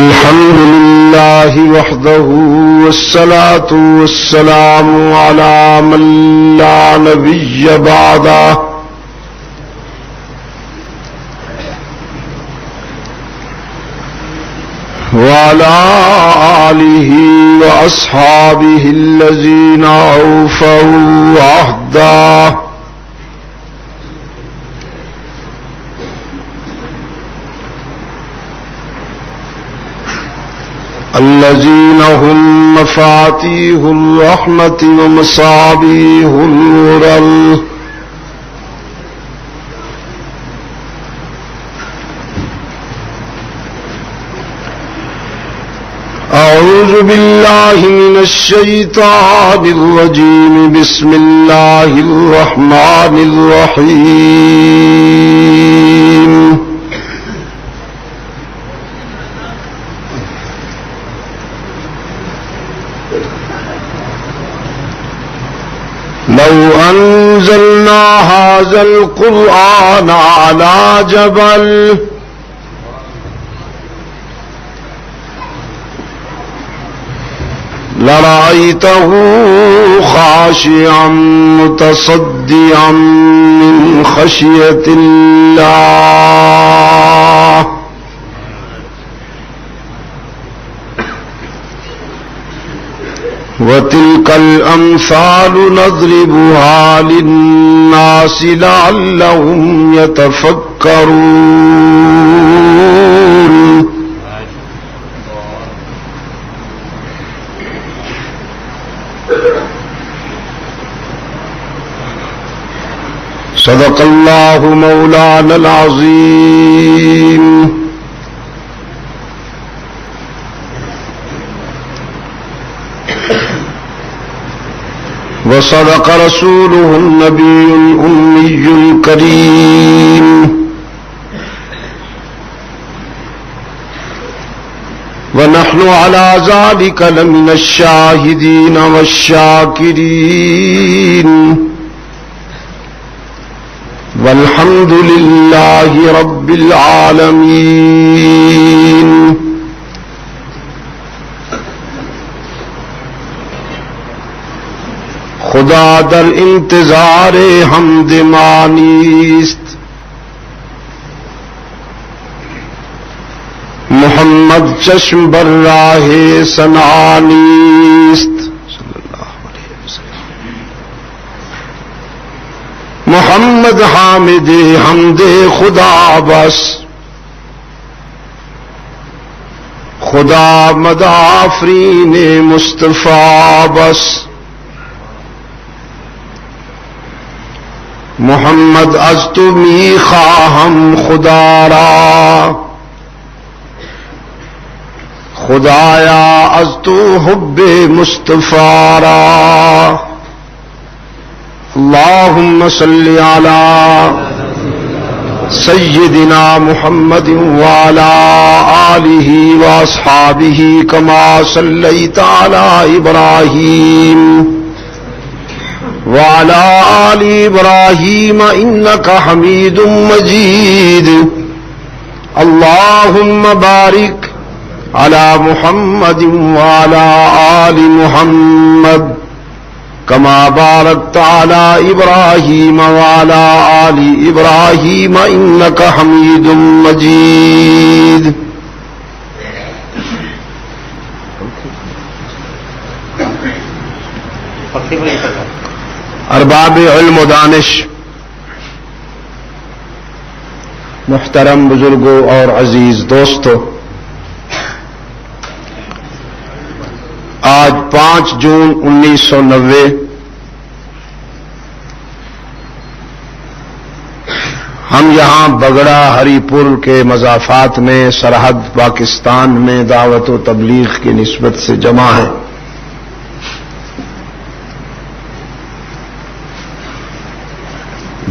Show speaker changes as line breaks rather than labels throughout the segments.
الحمد لله وحده والصلاة والسلام على من لا نبي بعده وعلى آله وأصحابه الذين أوفوا عهده الذين هم مفاتيح الرحمة ومصابيح الغرر أعوذ بالله من الشيطان الرجيم بسم الله الرحمن الرحيم لو أنزلنا هذا القرآن على جبل لرأيته خاشعا متصدعا من خشية الله وتلك الأمثال نضربها للناس لعلهم يتفكرون صدق الله مولانا العظيم وصدق رسوله النبي الأمي الكريم ونحن على ذلك لمن الشاهدين والشاكرين والحمد لله رب العالمين خدا در انتظار حمد مانیست محمد چشم بر راہ سنانیست محمد حامد حمد خدا بس خدا مدافرین مصطفیٰ بس محمد از تو می خواهم خدا را خدایا از تو حب مصطفیٰ را اللهم صل على سيدنا محمد وعلى آله وأصحابه كما صليت على إبراهيم وعلى آل إبراهيم إنك حميد مجيد اللهم بارك على محمد وعلى آل محمد كما باركت على إبراهيم وعلى آل إبراهيم إنك حميد مجيد ارباب علم و دانش، محترم بزرگوں اور عزیز دوستو، آج 5 جون 1990 ہم یہاں بگڑا ہری پور کے مضافات میں سرحد پاکستان میں دعوت و تبلیغ کی نسبت سے جمع ہیں۔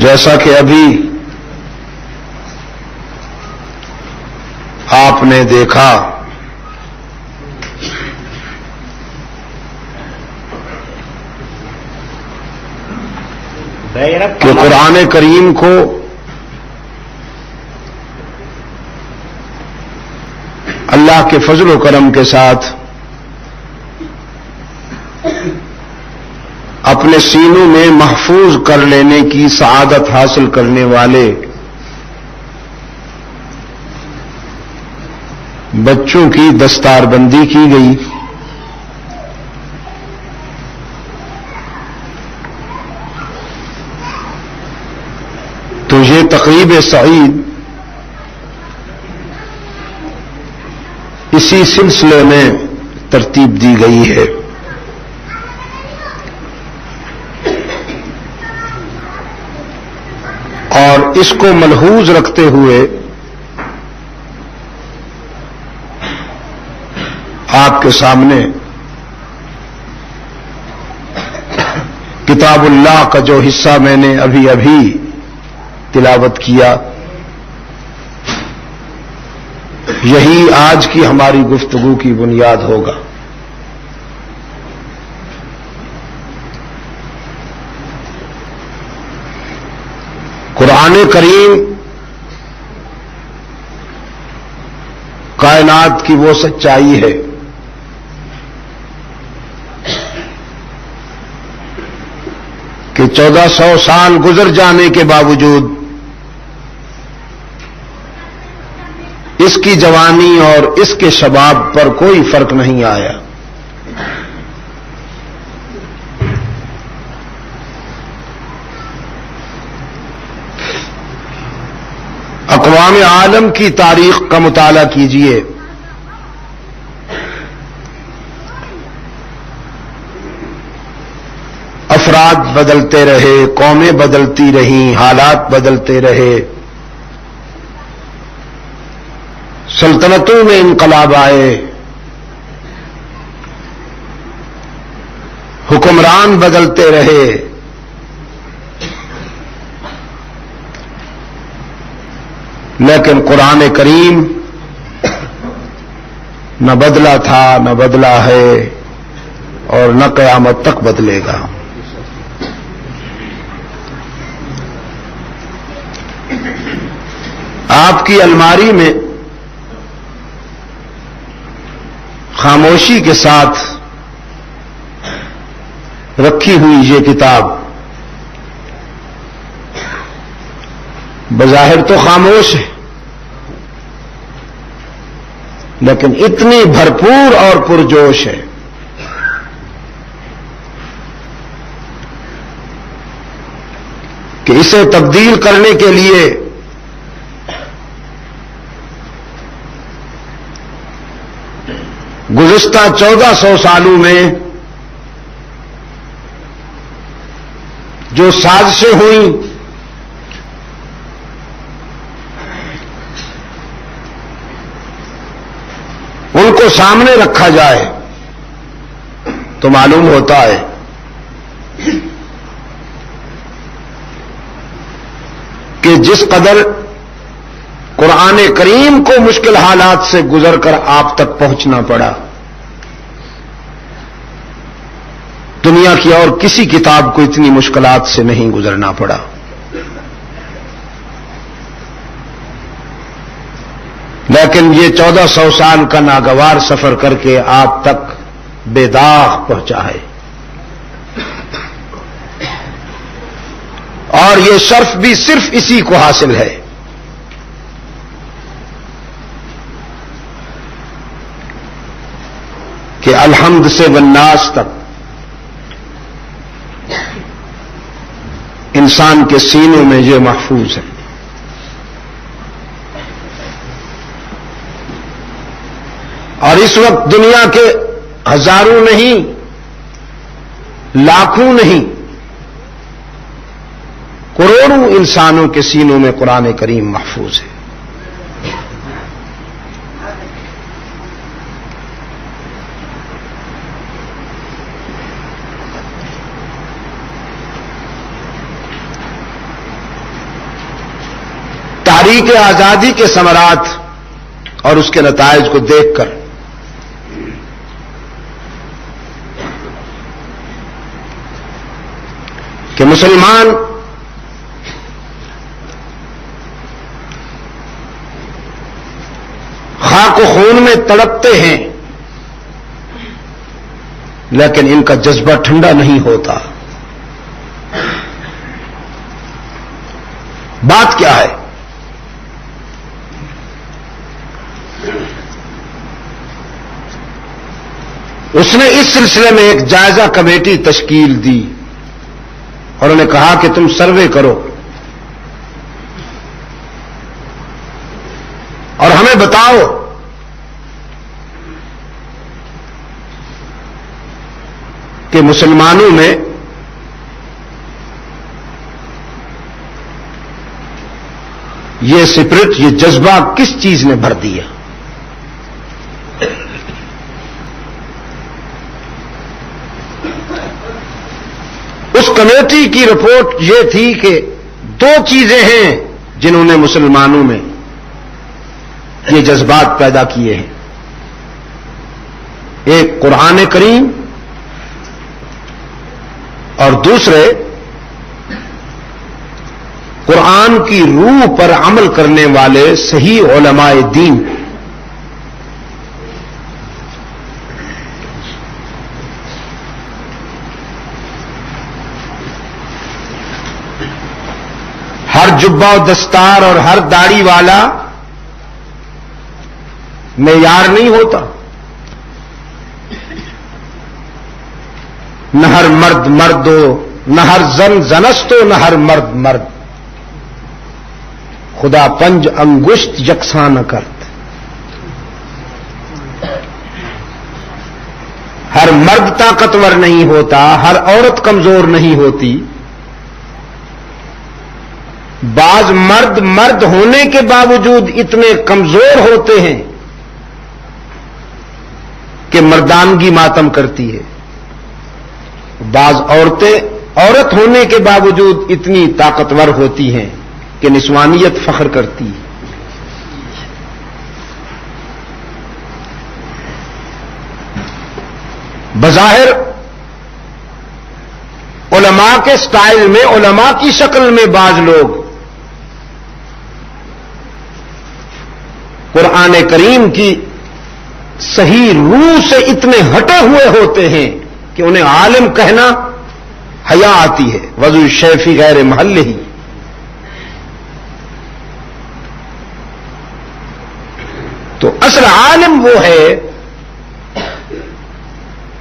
جیسا کہ ابھی آپ نے دیکھا کہ قرآن کریم کو اللہ کے فضل و کرم کے ساتھ اپنے سینوں میں محفوظ کر لینے کی سعادت حاصل کرنے والے بچوں کی دستار بندی کی گئی. تو یہ تقریب سعید اسی سلسلے میں ترتیب دی گئی ہے. اور اس کو ملحوظ رکھتے ہوئے آپ کے سامنے کتاب اللہ کا جو حصہ میں نے ابھی تلاوت کیا، یہی آج کی ہماری گفتگو کی بنیاد ہوگا. قرآن کریم کائنات کی وہ سچائی ہے کہ 1400 سال گزر جانے کے باوجود اس کی جوانی اور اس کے شباب پر کوئی فرق نہیں آیا. اقوام عالم کی تاریخ کا مطالعہ کیجئے. افراد بدلتے رہے، قومیں بدلتی رہیں، حالات بدلتے رہے، سلطنتوں میں انقلاب آئے، حکمران بدلتے رہے، لیکن قرآن کریم نہ بدلا تھا، نہ بدلا ہے، اور نہ قیامت تک بدلے گا. آپ کی الماری میں خاموشی کے ساتھ رکھی ہوئی یہ کتاب بظاہر تو خاموش ہے، لیکن اتنی بھرپور اور پرجوش ہے کہ اسے تبدیل کرنے کے لیے گزشتہ 1400 سالوں میں جو سازشیں ہوئیں، ان کو سامنے رکھا جائے تو معلوم ہوتا ہے کہ جس قدر قرآن کریم کو مشکل حالات سے گزر کر آپ تک پہنچنا پڑا، دنیا کی اور کسی کتاب کو اتنی مشکلات سے نہیں گزرنا پڑا. لیکن یہ 1400 سال کا ناگوار سفر کر کے آپ تک بے داغ پہنچا ہے، اور یہ شرف بھی صرف اسی کو حاصل ہے کہ الحمد سے والناس تک انسان کے سینوں میں یہ محفوظ ہے. اور اس وقت دنیا کے ہزاروں نہیں، لاکھوں نہیں، کروڑوں انسانوں کے سینوں میں قرآن کریم محفوظ ہے. تحریک آزادی کے ثمرات اور اس کے نتائج کو دیکھ کر کہ مسلمان خاک و خون میں تڑپتے ہیں لیکن ان کا جذبہ ٹھنڈا نہیں ہوتا. بات کیا ہے؟ اس نے اس سلسلے میں ایک جائزہ کمیٹی تشکیل دی اور انہیں کہا کہ تم سروے کرو اور ہمیں بتاؤ کہ مسلمانوں میں یہ سپرٹ، یہ جذبہ کس چیز نے بھر دیا. اس کمیٹی کی رپورٹ یہ تھی کہ دو چیزیں ہیں جنہوں نے مسلمانوں میں یہ جذبات پیدا کیے ہیں. ایک قرآن کریم اور دوسرے قرآن کی روح پر عمل کرنے والے صحیح علماء دین. ہر جبہ و دستار اور ہر داڑھی والا معیار نہیں ہوتا. نہ ہر مرد مرد ہو، نہ ہر زن زنست ہو، نہ ہر مرد مرد. خدا پنج انگشت یکساں نہ کرت. ہر مرد طاقتور نہیں ہوتا، ہر عورت کمزور نہیں ہوتی. بعض مرد مرد ہونے کے باوجود اتنے کمزور ہوتے ہیں کہ مردانگی ماتم کرتی ہے. بعض عورتیں عورت ہونے کے باوجود اتنی طاقتور ہوتی ہیں کہ نسوانیت فخر کرتی ہے. بظاہر علماء کے سٹائل میں، علماء کی شکل میں بعض لوگ قرآن کریم کی صحیح روح سے اتنے ہٹے ہوئے ہوتے ہیں کہ انہیں عالم کہنا حیا آتی ہے. وضو شیفی غیر محل ہی. تو اصل عالم وہ ہے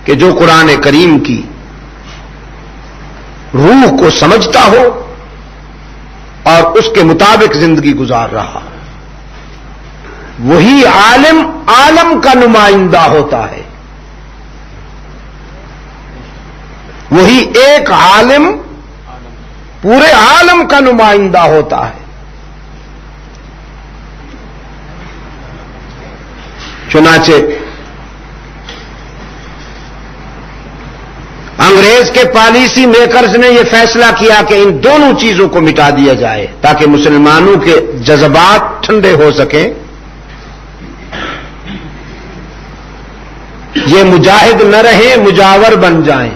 کہ جو قرآن کریم کی روح کو سمجھتا ہو اور اس کے مطابق زندگی گزار رہا. وہی عالم عالم کا نمائندہ ہوتا ہے. وہی ایک عالم پورے عالم کا نمائندہ ہوتا ہے. چنانچہ انگریز کے پالیسی میکرز نے یہ فیصلہ کیا کہ ان دونوں چیزوں کو مٹا دیا جائے تاکہ مسلمانوں کے جذبات ٹھنڈے ہو سکیں. یہ مجاہد نہ رہیں، مجاور بن جائیں.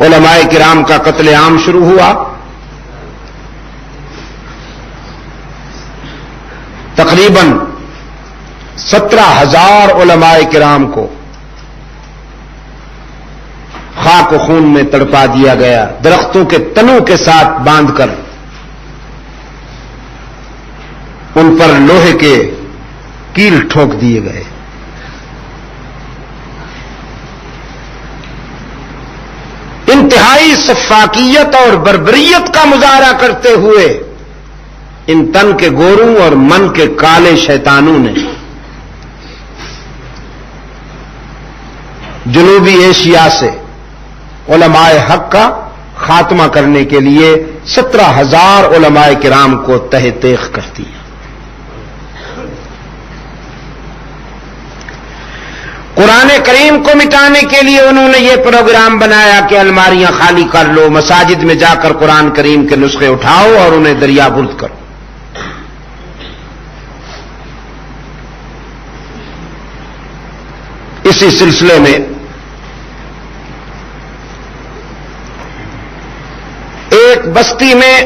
علماء کرام کا قتل عام شروع ہوا. تقریباً 17,000 علماء کرام کو خاک و خون میں تڑپا دیا گیا. درختوں کے تنوں کے ساتھ باندھ کر ان پر لوہے کے کیل ٹھوک دیے گئے. انتہائی سفاکیت اور بربریت کا مظاہرہ کرتے ہوئے ان تن کے گوروں اور من کے کالے شیطانوں نے جنوبی ایشیا سے علماء حق کا خاتمہ کرنے کے لیے 17,000 علماء کرام کو تہ تیغ کر دیا. قرآن کریم کو مٹانے کے لیے انہوں نے یہ پروگرام بنایا کہ الماریاں خالی کر لو، مساجد میں جا کر قرآن کریم کے نسخے اٹھاؤ اور انہیں دریا برد کرو. اسی سلسلے میں ایک بستی میں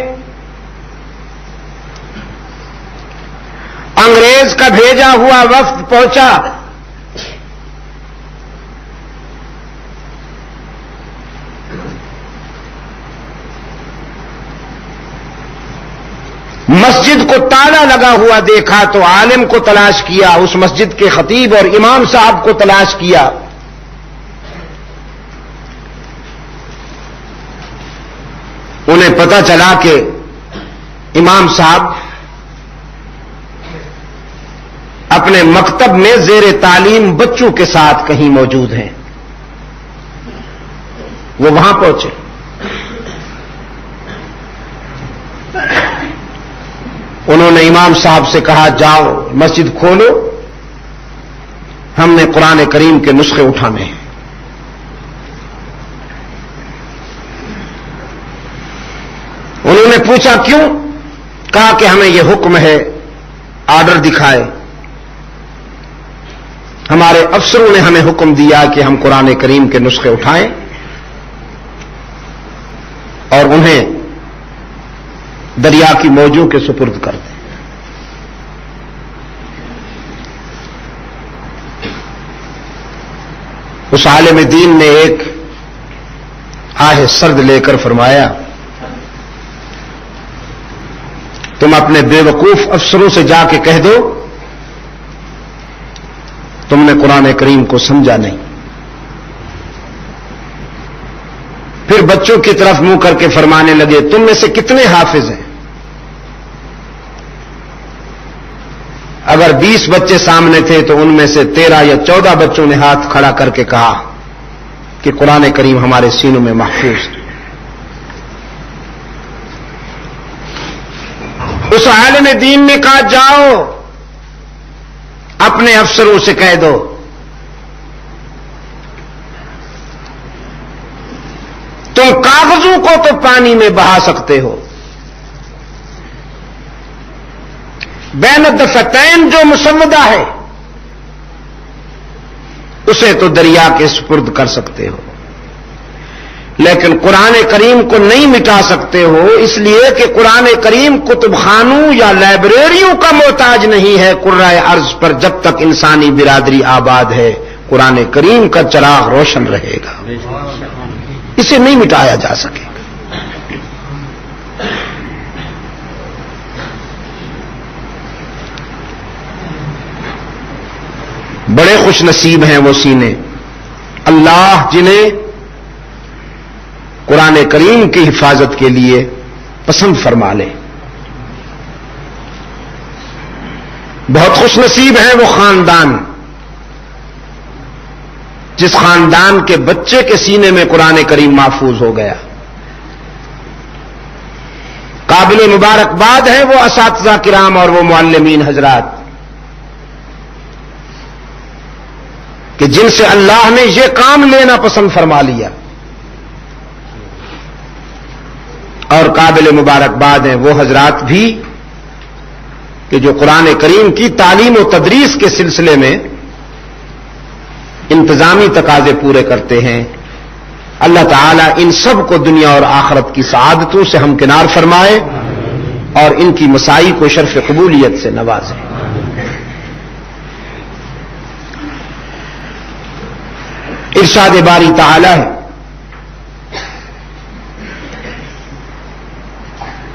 انگریز کا بھیجا ہوا وفد پہنچا. مسجد کو تالا لگا ہوا دیکھا تو عالم کو تلاش کیا, اس مسجد کے خطیب اور امام صاحب کو تلاش کیا. انہیں پتہ چلا کہ امام صاحب اپنے مکتب میں زیر تعلیم بچوں کے ساتھ کہیں موجود ہیں. وہ وہاں پہنچے. انہوں نے امام صاحب سے کہا جاؤ مسجد کھولو, ہم نے قرآن کریم کے نسخے اٹھانے ہیں. انہوں نے پوچھا کیوں؟ کہا کہ ہمیں یہ حکم ہے, آرڈر دکھائے. ہمارے افسروں نے ہمیں حکم دیا کہ ہم قرآن کریم کے نسخے اٹھائیں اور انہیں دریا کی موجوں کے سپرد کر دیں. اس عالم دین نے ایک آہ سرد لے کر فرمایا تم اپنے بے وقوف افسروں سے جا کے کہہ دو تم نے قرآن کریم کو سمجھا نہیں. پھر بچوں کی طرف منہ کر کے فرمانے لگے تم میں سے کتنے حافظ ہیں؟ اگر 20 بچے سامنے تھے تو ان میں سے 13 یا 14 بچوں نے ہاتھ کھڑا کر کے کہا کہ قرآن کریم ہمارے سینوں میں محفوظ ہے. اس عالم دین نے کہا جاؤ اپنے افسروں سے کہہ دو تم کاغذوں کو تو پانی میں بہا سکتے ہو, بین الدفتین جو مسودہ ہے اسے تو دریا کے سپرد کر سکتے ہو, لیکن قرآن کریم کو نہیں مٹا سکتے ہو, اس لیے کہ قرآن کریم کتب خانوں یا لائبریریوں کا محتاج نہیں ہے. قرۂ ارض پر جب تک انسانی برادری آباد ہے قرآن کریم کا چراغ روشن رہے گا, اسے نہیں مٹایا جا سکے. بڑے خوش نصیب ہیں وہ سینے, اللہ جنہیں قرآن کریم کی حفاظت کے لیے پسند فرما لے. بہت خوش نصیب ہیں وہ خاندان جس خاندان کے بچے کے سینے میں قرآن کریم محفوظ ہو گیا. قابل مبارکباد ہیں وہ اساتذہ کرام اور وہ معلمین حضرات کہ جن سے اللہ نے یہ کام لینا پسند فرما لیا, اور قابل مبارکباد ہیں وہ حضرات بھی کہ جو قرآن کریم کی تعلیم و تدریس کے سلسلے میں انتظامی تقاضے پورے کرتے ہیں. اللہ تعالیٰ ان سب کو دنیا اور آخرت کی سعادتوں سے ہمکنار فرمائے اور ان کی مساعی کو شرف قبولیت سے نوازے. ارشاد باری تعالی ہے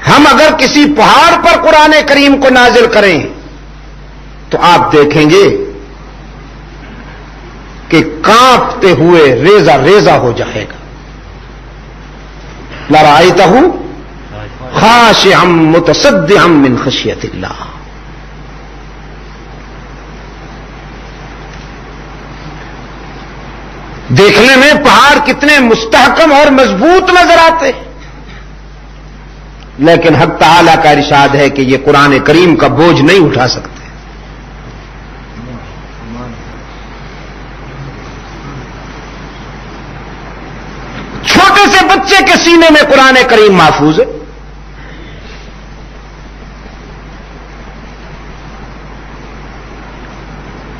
ہم اگر کسی پہاڑ پر قرآن کریم کو نازل کریں تو آپ دیکھیں گے کہ کانپتے ہوئے ریزہ ریزہ ہو جائے گا. لرأیتہ خاشعا متصدعا من خشیت اللہ. دیکھنے میں پہاڑ کتنے مستحکم اور مضبوط نظر آتے, لیکن حق تعالی کا ارشاد ہے کہ یہ قرآن کریم کا بوجھ نہیں اٹھا سکتے. چھوٹے سے بچے کے سینے میں قرآن کریم محفوظ ہے.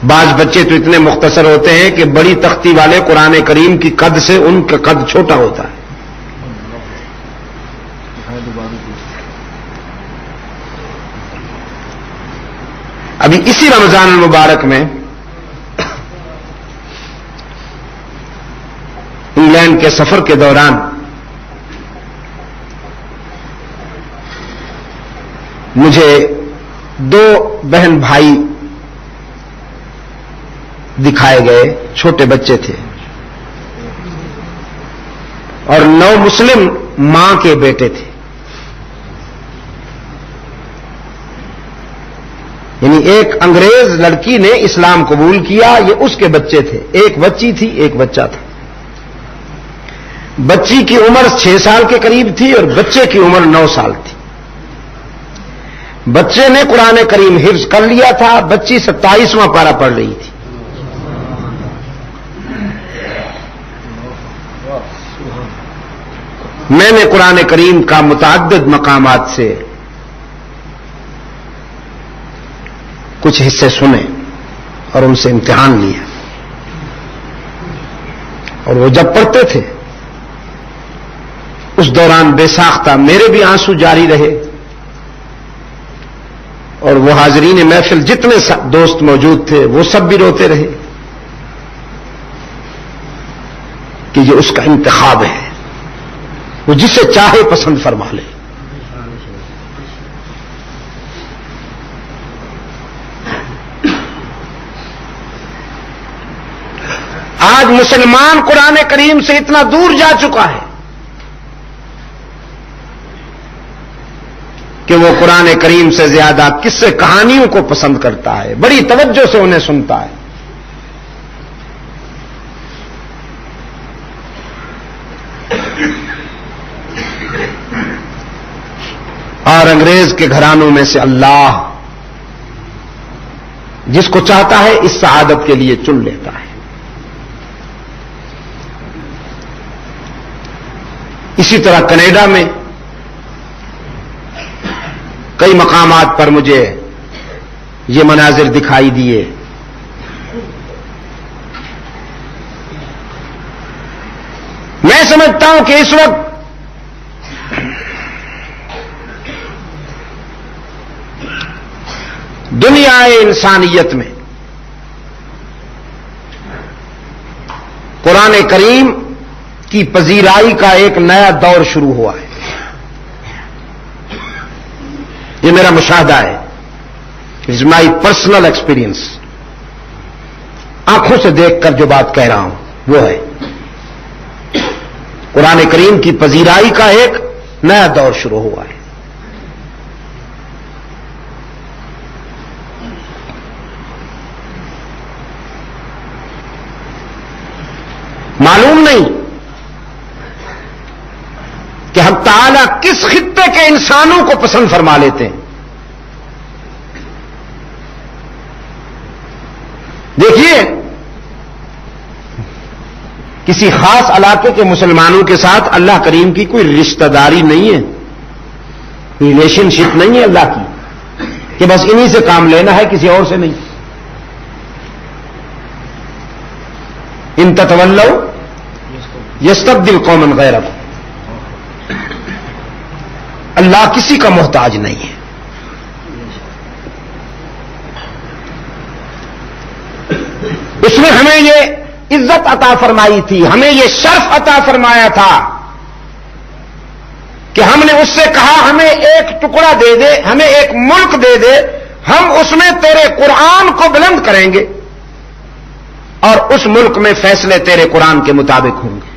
بعض بچے تو اتنے مختصر ہوتے ہیں کہ بڑی تختی والے قرآن کریم کی قد سے ان کا قد چھوٹا ہوتا ہے. ابھی اسی رمضان المبارک میں انگلینڈ کے سفر کے دوران مجھے 2 بہن بھائی دکھائے گئے، چھوٹے بچے تھے اور 9 مسلم ماں کے بیٹے تھے، یعنی ایک انگریز لڑکی نے اسلام قبول کیا، یہ اس کے بچے تھے، ایک بچی تھی ایک بچہ تھا۔ بچی کی عمر 6 سال کے قریب تھی اور بچے کی عمر 9 سال تھی۔ بچے نے قرآن کریم حفظ کر لیا تھا، بچی 27واں پارہ پڑھ رہی تھی۔ میں نے قرآن کریم کا متعدد مقامات سے کچھ حصے سنے اور ان سے امتحان لیا، اور وہ جب پڑھتے تھے اس دوران بے ساختہ میرے بھی آنسو جاری رہے، اور وہ حاضرین محفل جتنے دوست موجود تھے وہ سب بھی روتے رہے کہ یہ اس کا انتخاب ہے، وہ جسے چاہے پسند فرما لے۔ آج مسلمان قرآن کریم سے اتنا دور جا چکا ہے کہ وہ قرآن کریم سے زیادہ قصے کہانیوں کو پسند کرتا ہے، بڑی توجہ سے انہیں سنتا ہے۔ اور انگریز کے گھرانوں میں سے اللہ جس کو چاہتا ہے اس سعادت کے لیے چن لیتا ہے۔ اسی طرح کینیڈا میں کئی مقامات پر مجھے یہ مناظر دکھائی دیے۔ میں سمجھتا ہوں کہ اس وقت دنیا انسانیت میں قرآن کریم کی پذیرائی کا ایک نیا دور شروع ہوا ہے۔ یہ میرا مشاہدہ ہے، اٹس مائی پرسنل ایکسپیرئنس، آنکھوں سے دیکھ کر جو بات کہہ رہا ہوں وہ ہے قرآن کریم کی پذیرائی کا ایک نیا دور شروع ہوا ہے۔ معلوم نہیں کہ ہم تعالیٰ کس خطے کے انسانوں کو پسند فرما لیتے ہیں۔ دیکھیے، کسی خاص علاقے کے مسلمانوں کے ساتھ اللہ کریم کی کوئی رشتہ داری نہیں ہے، ریلیشن شپ نہیں ہے اللہ کی کہ بس انہی سے کام لینا ہے، کسی اور سے نہیں۔ ان تتولوا یستبدل قوما غیرکم، اللہ کسی کا محتاج نہیں ہے۔ اس نے ہمیں یہ عزت عطا فرمائی تھی، ہمیں یہ شرف عطا فرمایا تھا کہ ہم نے اس سے کہا ہمیں ایک ٹکڑا دے دے، ہمیں ایک ملک دے دے، ہم اس میں تیرے قرآن کو بلند کریں گے اور اس ملک میں فیصلے تیرے قرآن کے مطابق ہوں گے۔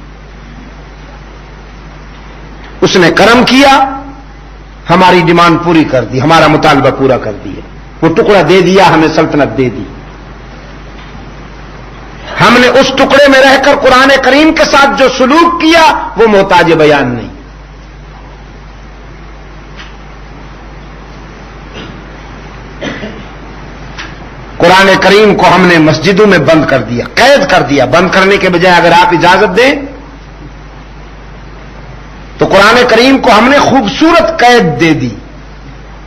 اس نے کرم کیا، ہماری ڈیمانڈ پوری کر دی، ہمارا مطالبہ پورا کر دیا، وہ ٹکڑا دے دیا، ہمیں سلطنت دے دی۔ ہم نے اس ٹکڑے میں رہ کر قرآن کریم کے ساتھ جو سلوک کیا وہ محتاج بیان نہیں۔ قرآن کریم کو ہم نے مسجدوں میں بند کر دیا، قید کر دیا۔ بند کرنے کے بجائے اگر آپ اجازت دیں تو قرآن کریم کو ہم نے خوبصورت قید دے دی،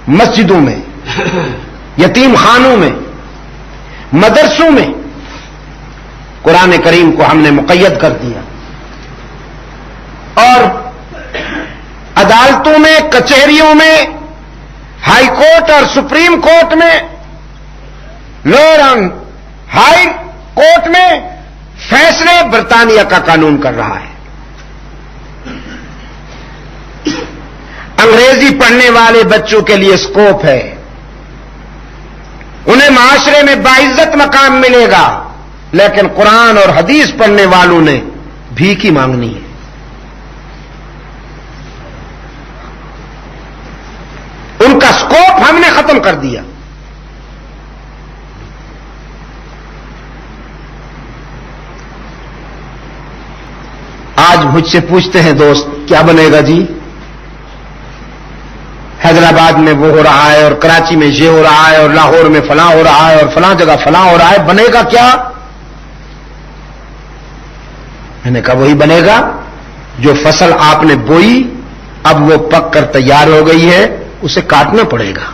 مسجدوں میں، یتیم خانوں میں، مدرسوں میں قرآن کریم کو ہم نے مقید کر دیا، اور عدالتوں میں کچہریوں میں، ہائی کورٹ اور سپریم کورٹ میں، لوور اینڈ ہائی کورٹ میں فیصلے برطانیہ کا قانون کر رہا ہے۔ انگریزی پڑھنے والے بچوں کے لیے اسکوپ ہے، انہیں معاشرے میں باعزت مقام ملے گا، لیکن قرآن اور حدیث پڑھنے والوں نے بھیک ہی مانگنی ہے۔ ان کا اسکوپ ہم نے ختم کر دیا۔ آج مجھ سے پوچھتے ہیں دوست کیا بنے گا جی؟ حیدرآباد میں وہ ہو رہا ہے اور کراچی میں یہ ہو رہا ہے اور لاہور میں فلاں ہو رہا ہے اور فلاں جگہ فلاں ہو رہا ہے، بنے گا کیا؟ میں نے کہا وہی بنے گا جو فصل آپ نے بوئی اب وہ پک کر تیار ہو گئی ہے، اسے کاٹنا پڑے گا۔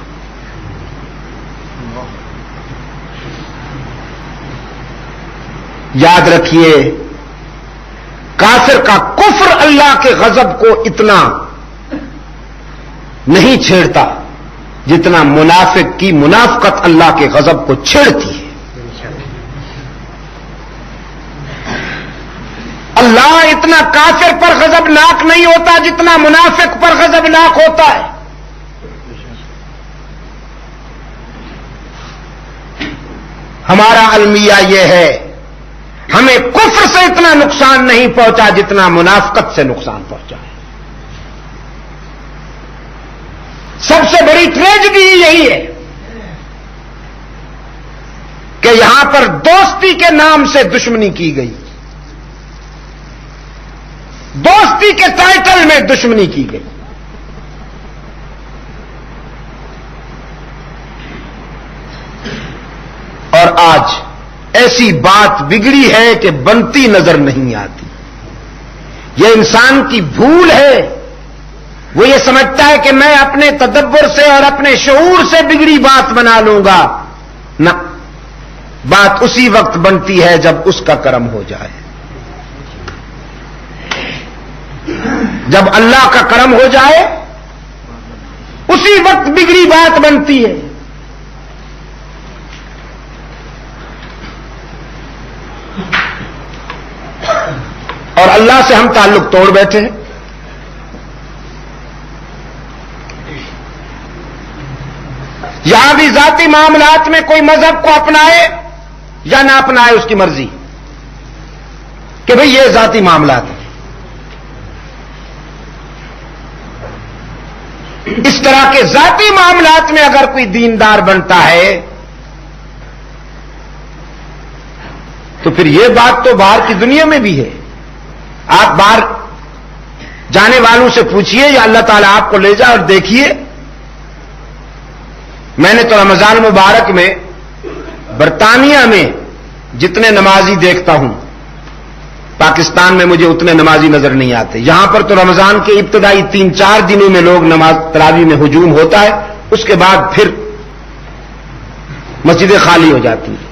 یاد رکھیے، کافر کا کفر اللہ کے غضب کو اتنا نہیں چھیڑتا جتنا منافق کی منافقت اللہ کے غضب کو چھیڑتی ہے۔ اللہ اتنا کافر پر غضبناک نہیں ہوتا جتنا منافق پر غضبناک ہوتا ہے۔ ہمارا المیہ یہ ہے، ہمیں کفر سے اتنا نقصان نہیں پہنچا جتنا منافقت سے نقصان پہنچا ہے۔ سب سے بڑی ٹریجڈی یہی ہے کہ یہاں پر دوستی کے نام سے دشمنی کی گئی، دوستی کے ٹائٹل میں دشمنی کی گئی۔ اور آج ایسی بات بگڑی ہے کہ بنتی نظر نہیں آتی۔ یہ انسان کی بھول ہے، وہ یہ سمجھتا ہے کہ میں اپنے تدبر سے اور اپنے شعور سے بگڑی بات بنا لوں گا۔ نہ، بات اسی وقت بنتی ہے جب اس کا کرم ہو جائے، جب اللہ کا کرم ہو جائے اسی وقت بگڑی بات بنتی ہے۔ اور اللہ سے ہم تعلق توڑ بیٹھے ہیں۔ یہاں بھی ذاتی معاملات میں کوئی مذہب کو اپنائے یا نہ اپنائے اس کی مرضی، کہ بھئی یہ ذاتی معاملات ہیں۔ اس طرح کے ذاتی معاملات میں اگر کوئی دیندار بنتا ہے تو پھر یہ بات تو باہر کی دنیا میں بھی ہے۔ آپ باہر جانے والوں سے پوچھئے یا اللہ تعالیٰ آپ کو لے جائے اور دیکھیے، میں نے تو رمضان مبارک میں برطانیہ میں جتنے نمازی دیکھتا ہوں، پاکستان میں مجھے اتنے نمازی نظر نہیں آتے۔ یہاں پر تو رمضان کے ابتدائی 3-4 دنوں میں لوگ نماز تراویح میں ہجوم ہوتا ہے، اس کے بعد پھر مسجدیں خالی ہو جاتی ہیں۔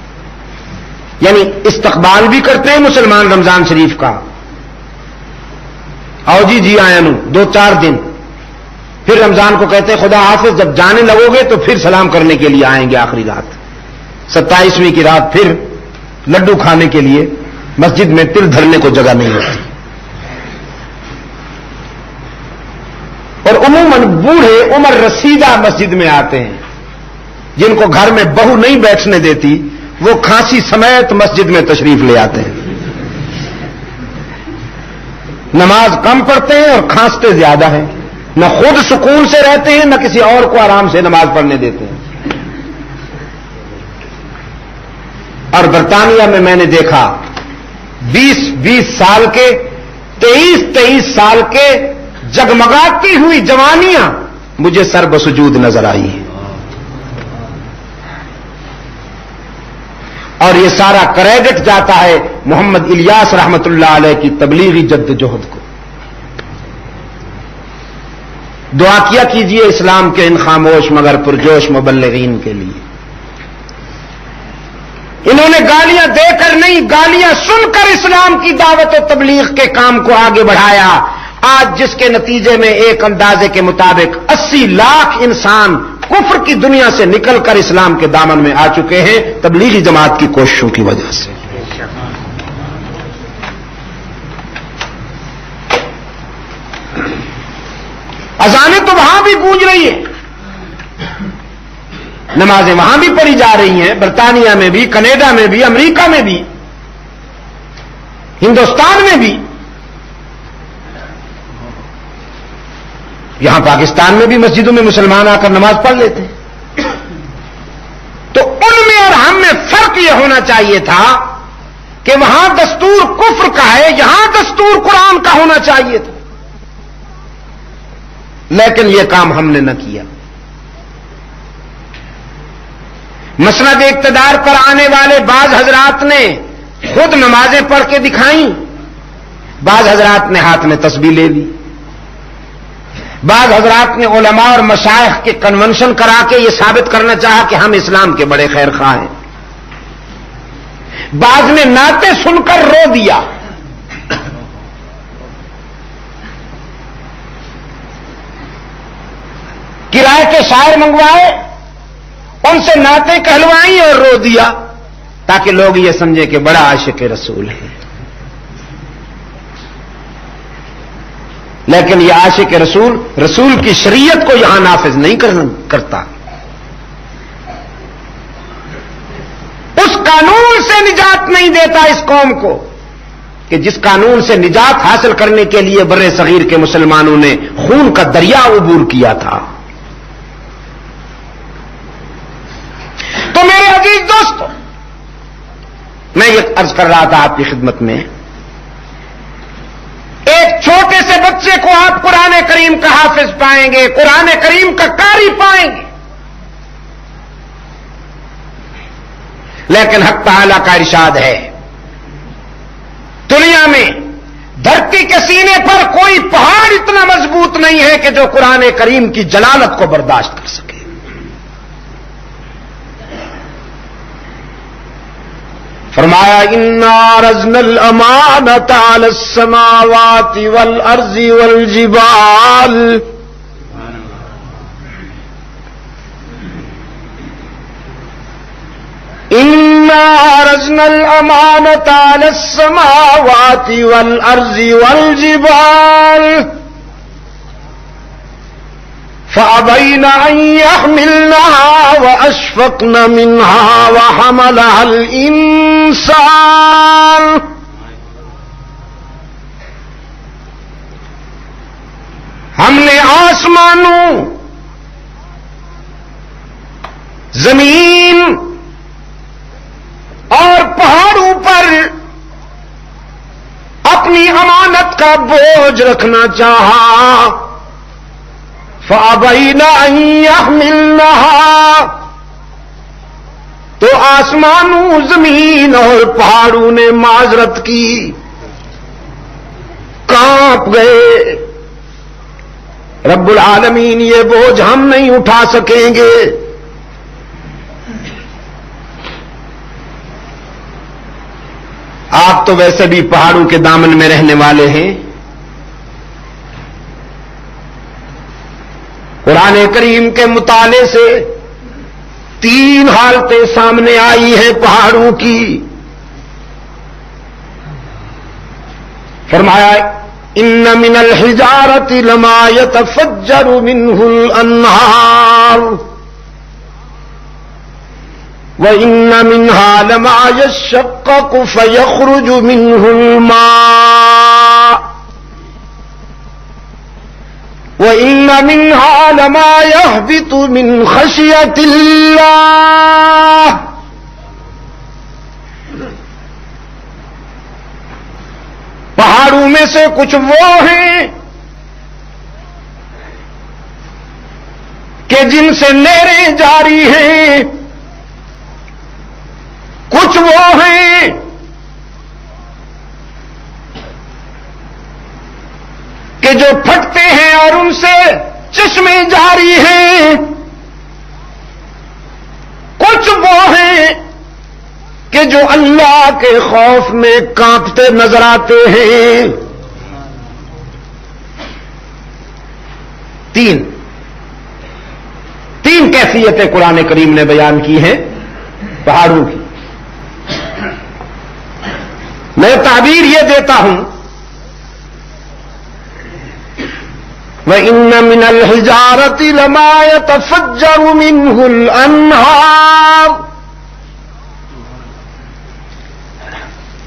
یعنی استقبال بھی کرتے ہیں مسلمان رمضان شریف کا، آؤ جی آیا نو 2-4 دن، پھر رمضان کو کہتے ہیں خدا حافظ، جب جانے لگو گے تو پھر سلام کرنے کے لیے آئیں گے آخری رات، 27ویں کی رات پھر لڈو کھانے کے لیے مسجد میں تل دھرنے کو جگہ نہیں ہوتی۔ اور عموماً بوڑھے عمر رسیدہ مسجد میں آتے ہیں، جن کو گھر میں بہو نہیں بیٹھنے دیتی، وہ کھانسی سمیت مسجد میں تشریف لے آتے ہیں۔ نماز کم پڑھتے ہیں اور کھانستے زیادہ ہیں، نہ خود سکون سے رہتے ہیں نہ کسی اور کو آرام سے نماز پڑھنے دیتے ہیں۔ اور برطانیہ میں نے دیکھا 20 سال کے 23 سال کے جگمگاتی ہوئی جوانیاں مجھے سر بسجود نظر آئی ہیں، اور یہ سارا کریڈٹ جاتا ہے محمد الیاس رحمت اللہ علیہ کی تبلیغی جدوجہد کو۔ دعا کیا کیجئے اسلام کے ان خاموش مگر پرجوش مبلغین کے لیے۔ انہوں نے گالیاں دے کر نہیں، گالیاں سن کر اسلام کی دعوت و تبلیغ کے کام کو آگے بڑھایا، آج جس کے نتیجے میں ایک اندازے کے مطابق 80 لاکھ انسان کفر کی دنیا سے نکل کر اسلام کے دامن میں آ چکے ہیں، تبلیغی جماعت کی کوششوں کی وجہ سے۔ اذانیں تو وہاں بھی گونج رہی ہیں، نمازیں وہاں بھی پڑھی جا رہی ہیں، برطانیہ میں بھی، کینیڈا میں بھی، امریکہ میں بھی، ہندوستان میں بھی، یہاں پاکستان میں بھی مسجدوں میں مسلمان آ کر نماز پڑھ لیتے ہیں۔ تو ان میں اور ہم میں فرق یہ ہونا چاہیے تھا کہ وہاں دستور کفر کا ہے، یہاں دستور قرآن کا ہونا چاہیے تھا، لیکن یہ کام ہم نے نہ کیا۔ مسند اقتدار پر آنے والے بعض حضرات نے خود نمازیں پڑھ کے دکھائیں، بعض حضرات نے ہاتھ میں تسبیح لے لی، بعض حضرات نے علماء اور مشائخ کے کنونشن کرا کے یہ ثابت کرنا چاہا کہ ہم اسلام کے بڑے خیر خواہ ہیں، بعض نے نعتیں سن کر رو دیا، کرائے کے شاعر منگوائے، ان سے نعتیں کہلوائیں اور رو دیا تاکہ لوگ یہ سمجھیں کہ بڑا عاشق رسول ہے۔ لیکن یہ عاشق رسول رسول کی شریعت کو یہاں نافذ نہیں کرتا، اس قانون سے نجات نہیں دیتا اس قوم کو کہ جس قانون سے نجات حاصل کرنے کے لیے بر صغیر کے مسلمانوں نے خون کا دریا عبور کیا تھا۔ تو میرے عزیز دوستو، میں یہ عرض کر رہا تھا آپ کی خدمت میں، ایک چھوٹے سے بچے کو آپ قرآن کریم کا حافظ پائیں گے، قرآن کریم کا قاری پائیں گے، لیکن حق تعالی کا ارشاد ہے دنیا میں دھرتی کے سینے پر کوئی پہاڑ اتنا مضبوط نہیں ہے کہ جو قرآن کریم کی جلالت کو برداشت کر سکے۔ فرمایا انا عرضنا الامانۃ علی السماوات والارض والجبال، انا عرضنا الامانۃ علی السماوات والارض والجبال فأبين أن يحملنها وأشفقن منها وحملها الإنسان ہم نے آسمانوں، زمین اور پہاڑوں پر اپنی امانت کا بوجھ رکھنا چاہا، فَأَبَيْنَ أَن يَحْمِلْنَهَا، تو آسمانوں، زمین اور پہاڑوں نے معذرت کی، کانپ گئے، رب العالمین یہ بوجھ ہم نہیں اٹھا سکیں گے۔ آپ تو ویسے بھی پہاڑوں کے دامن میں رہنے والے ہیں، قرآن کریم کے مطالعے سے 3 حالتیں سامنے آئی ہیں پہاڑوں کی۔ فرمایا ان من الحجارۃ لما يتفجر منه الانہار وان منها لما يشقق فيخرج منه الماء وَإِنَّ مِنْهَا لَمَا يَهْبِطُ مِنْ خَشْيَةِ اللَّهِ، پہاڑوں میں سے کچھ وہ ہیں کہ جن سے نہریں جاری ہیں، کچھ وہ ہیں کہ جو پھٹتے ہیں اور ان سے چشمے جاری ہیں، کچھ وہ ہیں کہ جو اللہ کے خوف میں کانپتے نظر آتے ہیں۔ تین کیفیتیں قرآن کریم نے بیان کی ہیں پہاڑوں کی. میں تعبیر یہ دیتا ہوں وَإِنَّ مِنَ الْحِجَارَةِ لَمَا يَتَفَجَّرُ مِنْهُ الْأَنْهَارُ.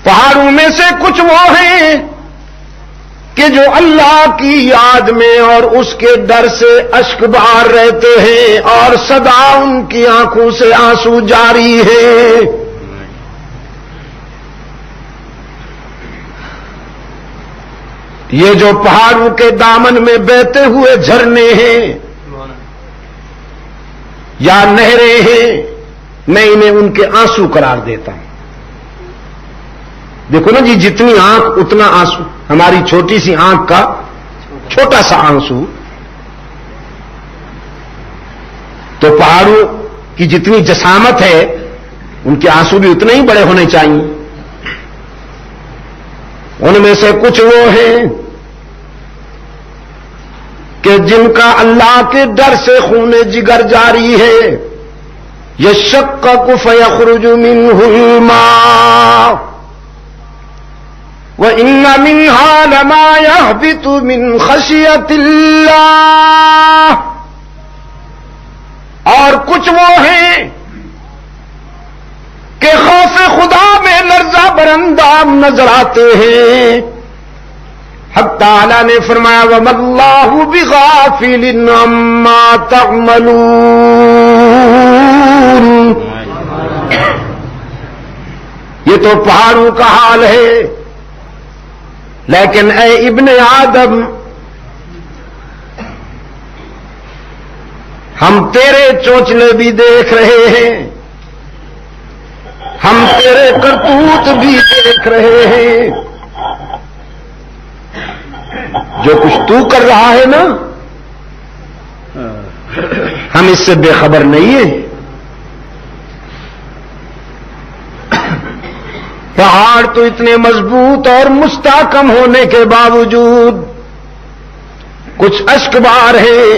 پہاڑوں میں سے کچھ وہ ہیں کہ جو اللہ کی یاد میں اور اس کے ڈر سے اشک بہار رہتے ہیں اور سدا ان کی آنکھوں سے آنسو جاری ہیں. یہ جو پہاڑوں کے دامن میں بہتے ہوئے جھرنے ہیں یا نہریں ہیں میں انہیں ان کے آنسو قرار دیتا ہوں. دیکھو نا جی جتنی آنکھ اتنا آنسو. ہماری چھوٹی سی آنکھ کا چھوٹا سا آنسو تو پہاڑوں کی جتنی جسامت ہے ان کے آنسو بھی اتنے ہی بڑے ہونے چاہیے. ان میں سے کچھ وہ ہیں کہ جن کا اللہ کے ڈر سے خون جگر جاری ہے. یشقق فیخرج منہ الماء وَإِنَّ مِنْهَا لَمَا يَهْبِطُ مِنْ خَشْيَةِ اللَّهِ. اور کچھ وہ ہیں کہ خوف خدا میں لرزہ برندام نظر آتے ہیں. حق تعالی نے فرمایا وَمَا اللَّهُ بِغَافِلٍ عَمَّا تَعْمَلُونَ. یہ تو پہاڑوں کا حال ہے. لیکن اے ابن آدم ہم تیرے چونچلے بھی دیکھ رہے ہیں, ہم تیرے کرتوت بھی دیکھ رہے ہیں. جو کچھ تو کر رہا ہے نا ہم اس سے بے خبر نہیں ہیں. پہاڑ تو اتنے مضبوط اور مستحکم ہونے کے باوجود کچھ اشک بار ہیں,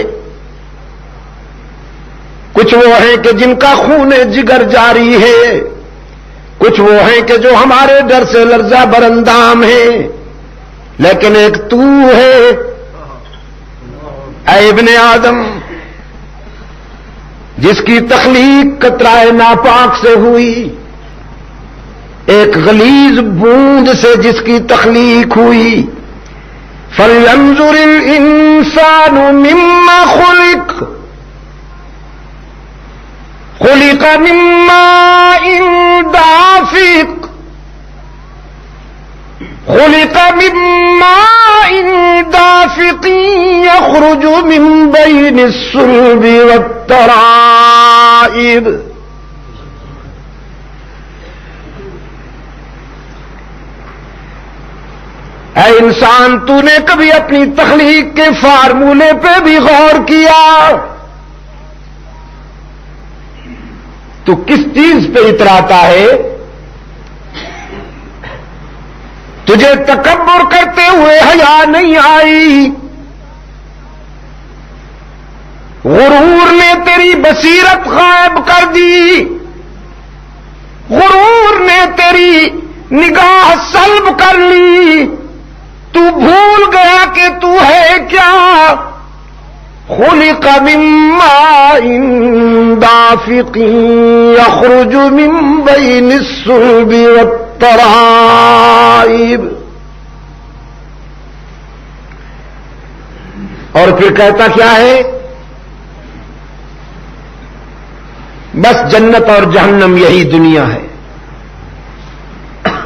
کچھ وہ ہیں کہ جن کا خون جگر جاری ہے, کچھ وہ ہیں کہ جو ہمارے ڈر سے لرزہ برندام ہیں. لیکن ایک تو ہے اے ابن آدم جس کی تخلیق قطرہ ناپاک سے ہوئی, ایک غلیظ بوند سے جس کی تخلیق ہوئی. فَلْيَنظُرِ الْإِنسَانُ مِمَّا خُلِقَ خُلِقَ مِن مَّاءٍ دَافِقٍ خُلِقَ مِن مَّاءٍ دَافِقٍ يَخْرُجُ مِن بَيْنِ الصُّلْبِ وَالتَّرَائِبِ. اے انسان تو نے کبھی اپنی تخلیق کے فارمولے پہ بھی غور کیا؟ تو کس چیز پہ اتراتا ہے؟ تجھے تکبر کرتے ہوئے حیا نہیں آئی؟ غرور نے تیری بصیرت غائب کر دی, غرور نے تیری نگاہ سلب کر لی, تو بھول گیا کہ تو ہے کیا. خلق من ماء دافق يخرج من بين الصلب والترائب. اور پھر کہتا کیا ہے؟ بس جنت اور جہنم یہی دنیا ہے.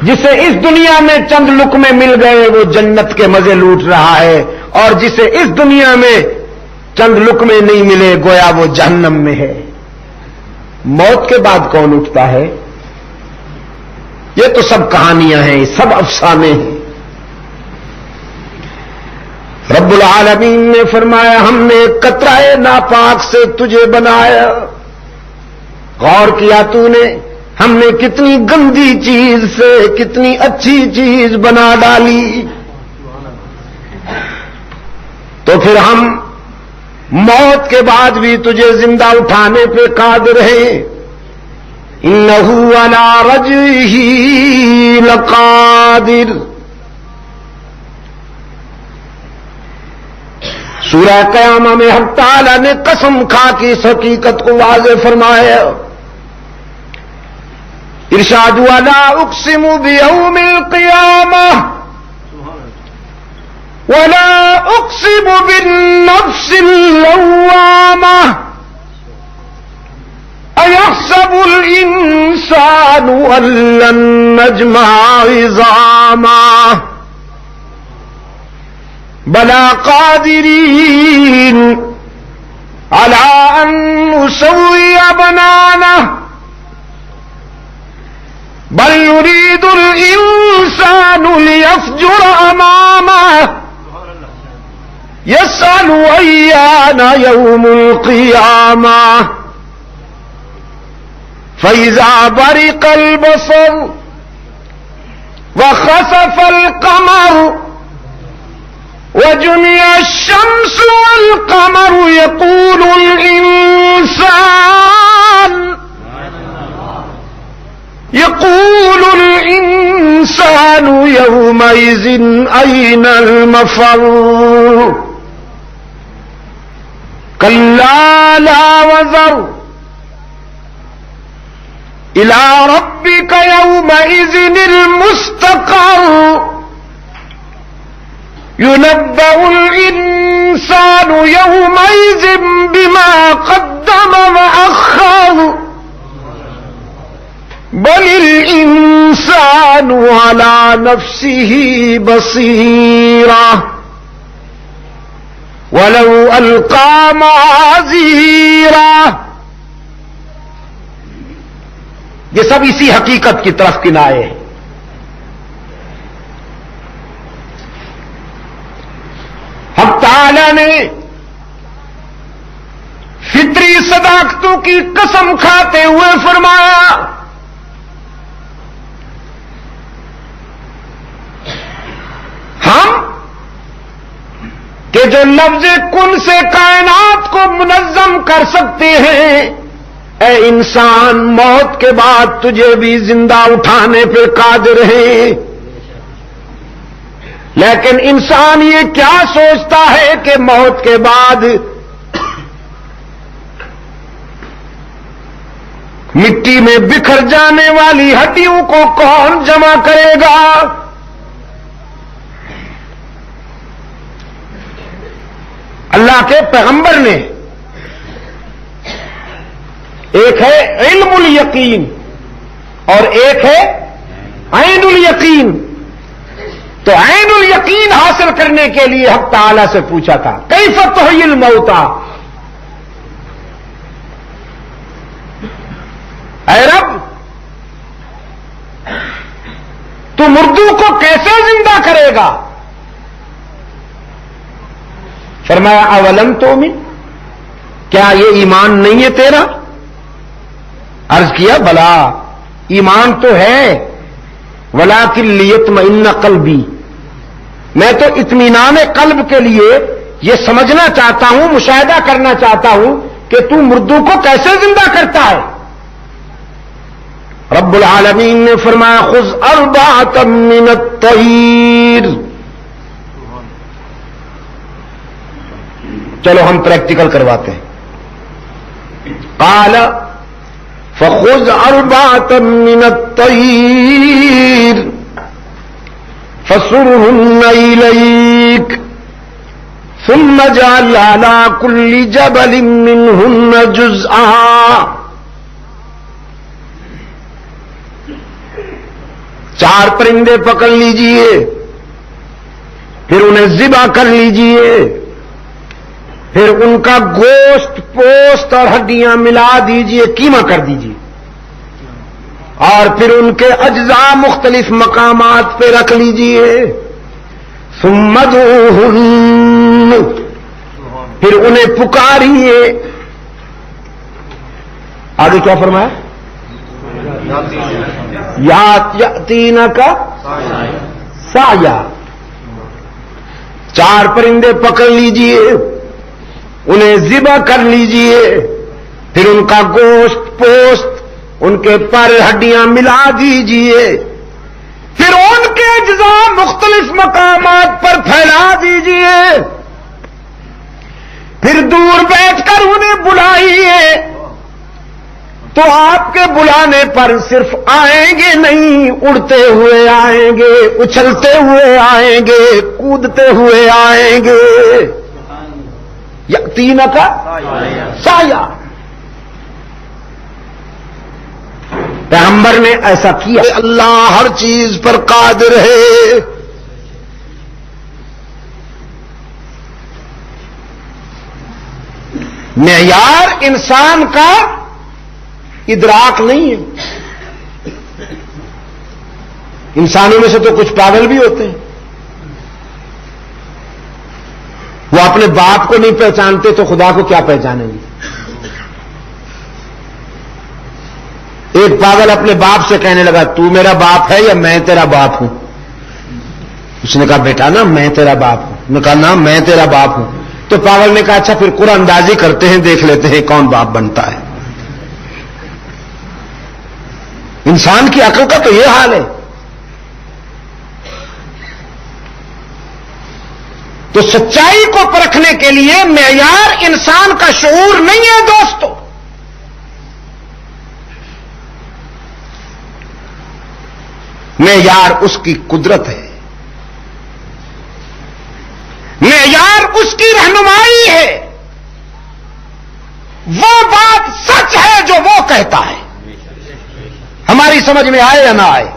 جسے اس دنیا میں چند لقمے مل گئے وہ جنت کے مزے لوٹ رہا ہے, اور جسے اس دنیا میں چند لقمے نہیں ملے گویا وہ جہنم میں ہے. موت کے بعد کون اٹھتا ہے؟ یہ تو سب کہانیاں ہیں, سب افسانے ہیں. رب العالمین نے فرمایا ہم نے قطرہ ناپاک سے تجھے بنایا. غور کیا تو نے ہم نے کتنی گندی چیز سے کتنی اچھی چیز بنا ڈالی. تو پھر ہم موت کے بعد بھی تجھے زندہ اٹھانے پہ قادر ہے. انہ علی رجعہ لقادر. سورہ قیامہ میں حق تعالی نے قسم کھا کے اس حقیقت کو واضح فرمایا. ارشاد ولا اقسم بیوم القیامہ ولا اقسم بالنفس اللوامہ ایحسب الانسان ان لن نجمع عظامہ بلا قادرین علی ان نسوی بنانہ بل يريد الإنسان ليفجر أمامه يسأل أيان يوم القيامة فإذا برق البصر وخسف القمر وجمع الشمس والقمر يقول الإنسان يومئذ أين المفر كلا لا وزر إلى ربك يومئذ المستقر ينبأ الإنسان يومئذ بما قدم وأخر بل الانسان على نفسه بصيرة ولو القى معاذيرا. یہ سب اسی حقیقت کی طرف کنائے ہیں. حق تعالی نے فطری صداقتوں کی قسم کھاتے ہوئے فرمایا ہم کہ جو لفظ کن سے کائنات کو منظم کر سکتے ہیں، اے انسان موت کے بعد تجھے بھی زندہ اٹھانے پہ قادر ہیں. لیکن انسان یہ کیا سوچتا ہے کہ موت کے بعد مٹی میں بکھر جانے والی ہڈیوں کو کون جمع کرے گا؟ اللہ کے پیغمبر نے ایک ہے علم الیقین اور ایک ہے عین الیقین. تو عین الیقین حاصل کرنے کے لیے حق تعالی سے پوچھا تھا کیف تحیی الموتى، اے رب تو مردوں کو کیسے زندہ کرے گا؟ فرمایا اولم تؤمن، کیا یہ ایمان نہیں ہے تیرا؟ عرض کیا بلا ایمان تو ہے، ولکن لیطمئن قلبی، میں تو اطمینان قلب کے لیے یہ سمجھنا چاہتا ہوں، مشاہدہ کرنا چاہتا ہوں کہ تو مردوں کو کیسے زندہ کرتا ہے. رب العالمین نے فرمایا خذ اربعۃ من الطیر. چلو ہم پریکٹیکل کرواتے ہیں. قال فخذ اربعۃ من الطیر فصرهن إليك ثم اجعل على كل جبل منهن جزءا. 4 پرندے پکڑ لیجئے، پھر انہیں ذبح کر لیجئے، پھر ان کا گوشت پوست اور ہڈیاں ملا دیجئے، قیمہ کر دیجئے، اور پھر ان کے اجزاء مختلف مقامات پہ رکھ لیجئے. ثم ادعوہن، پھر انہیں پکاریے. آگے کیا فرمایا؟ یاتینک سعیا. 4 پرندے پکڑ لیجئے، انہیں ذبح کر لیجئے، پھر ان کا گوشت پوست، ان کے پر ہڈیاں ملا دیجئے، پھر ان کے اجزاء مختلف مقامات پر پھیلا دیجئے، پھر دور بیٹھ کر انہیں بلائیے، تو آپ کے بلانے پر صرف آئیں گے نہیں، اڑتے ہوئے آئیں گے، اچھلتے ہوئے آئیں گے، کودتے ہوئے آئیں گے۔ یأتینک سعیا۔ پیغمبر نے ایسا کیا۔ اللہ ہر چیز پر قادر ہے۔ معیار انسان کا ادراک نہیں ہے۔ انسانوں میں سے تو کچھ پاگل بھی ہوتے ہیں، وہ اپنے باپ کو نہیں پہچانتے تو خدا کو کیا پہچانیں گے؟ ایک پاگل اپنے باپ سے کہنے لگا تو میرا باپ ہے یا میں تیرا باپ ہوں؟ اس نے کہا بیٹا نا میں تیرا باپ ہوں۔ نے کہا نا میں تیرا باپ ہوں۔ تو پاگل نے کہا اچھا پھر قرآن اندازی کرتے ہیں، دیکھ لیتے ہیں کون باپ بنتا ہے۔ انسان کی عقل کا تو یہ حال ہے۔ تو سچائی کو پرکھنے کے لیے معیار انسان کا شعور نہیں ہے دوستو، معیار اس کی قدرت ہے، معیار اس کی رہنمائی ہے، وہ بات سچ ہے جو وہ کہتا ہے۔ ہماری سمجھ میں آئے یا نہ آئے،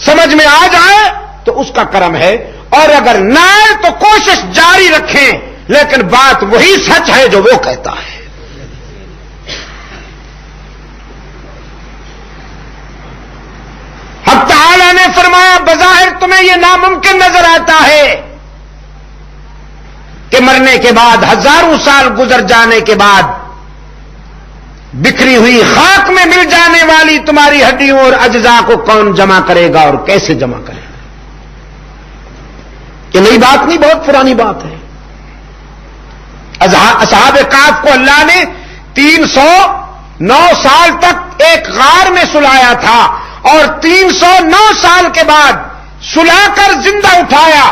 سمجھ میں آ جائے تو اس کا کرم ہے، اور اگر نہ آئے تو کوشش جاری رکھیں، لیکن بات وہی سچ ہے جو وہ کہتا ہے۔ حق تعالی نے فرمایا بظاہر تمہیں یہ ناممکن نظر آتا ہے کہ مرنے کے بعد ہزاروں سال گزر جانے کے بعد بکھری ہوئی خاک میں مل جانے والی تمہاری ہڈیوں اور اجزاء کو کون جمع کرے گا اور کیسے جمع کرے گا؟ یہ نئی بات نہیں، بہت پرانی بات ہے۔ اصحاب کہف کو اللہ نے 309 سال تک ایک غار میں سلایا تھا، اور 309 سال کے بعد سلا کر زندہ اٹھایا،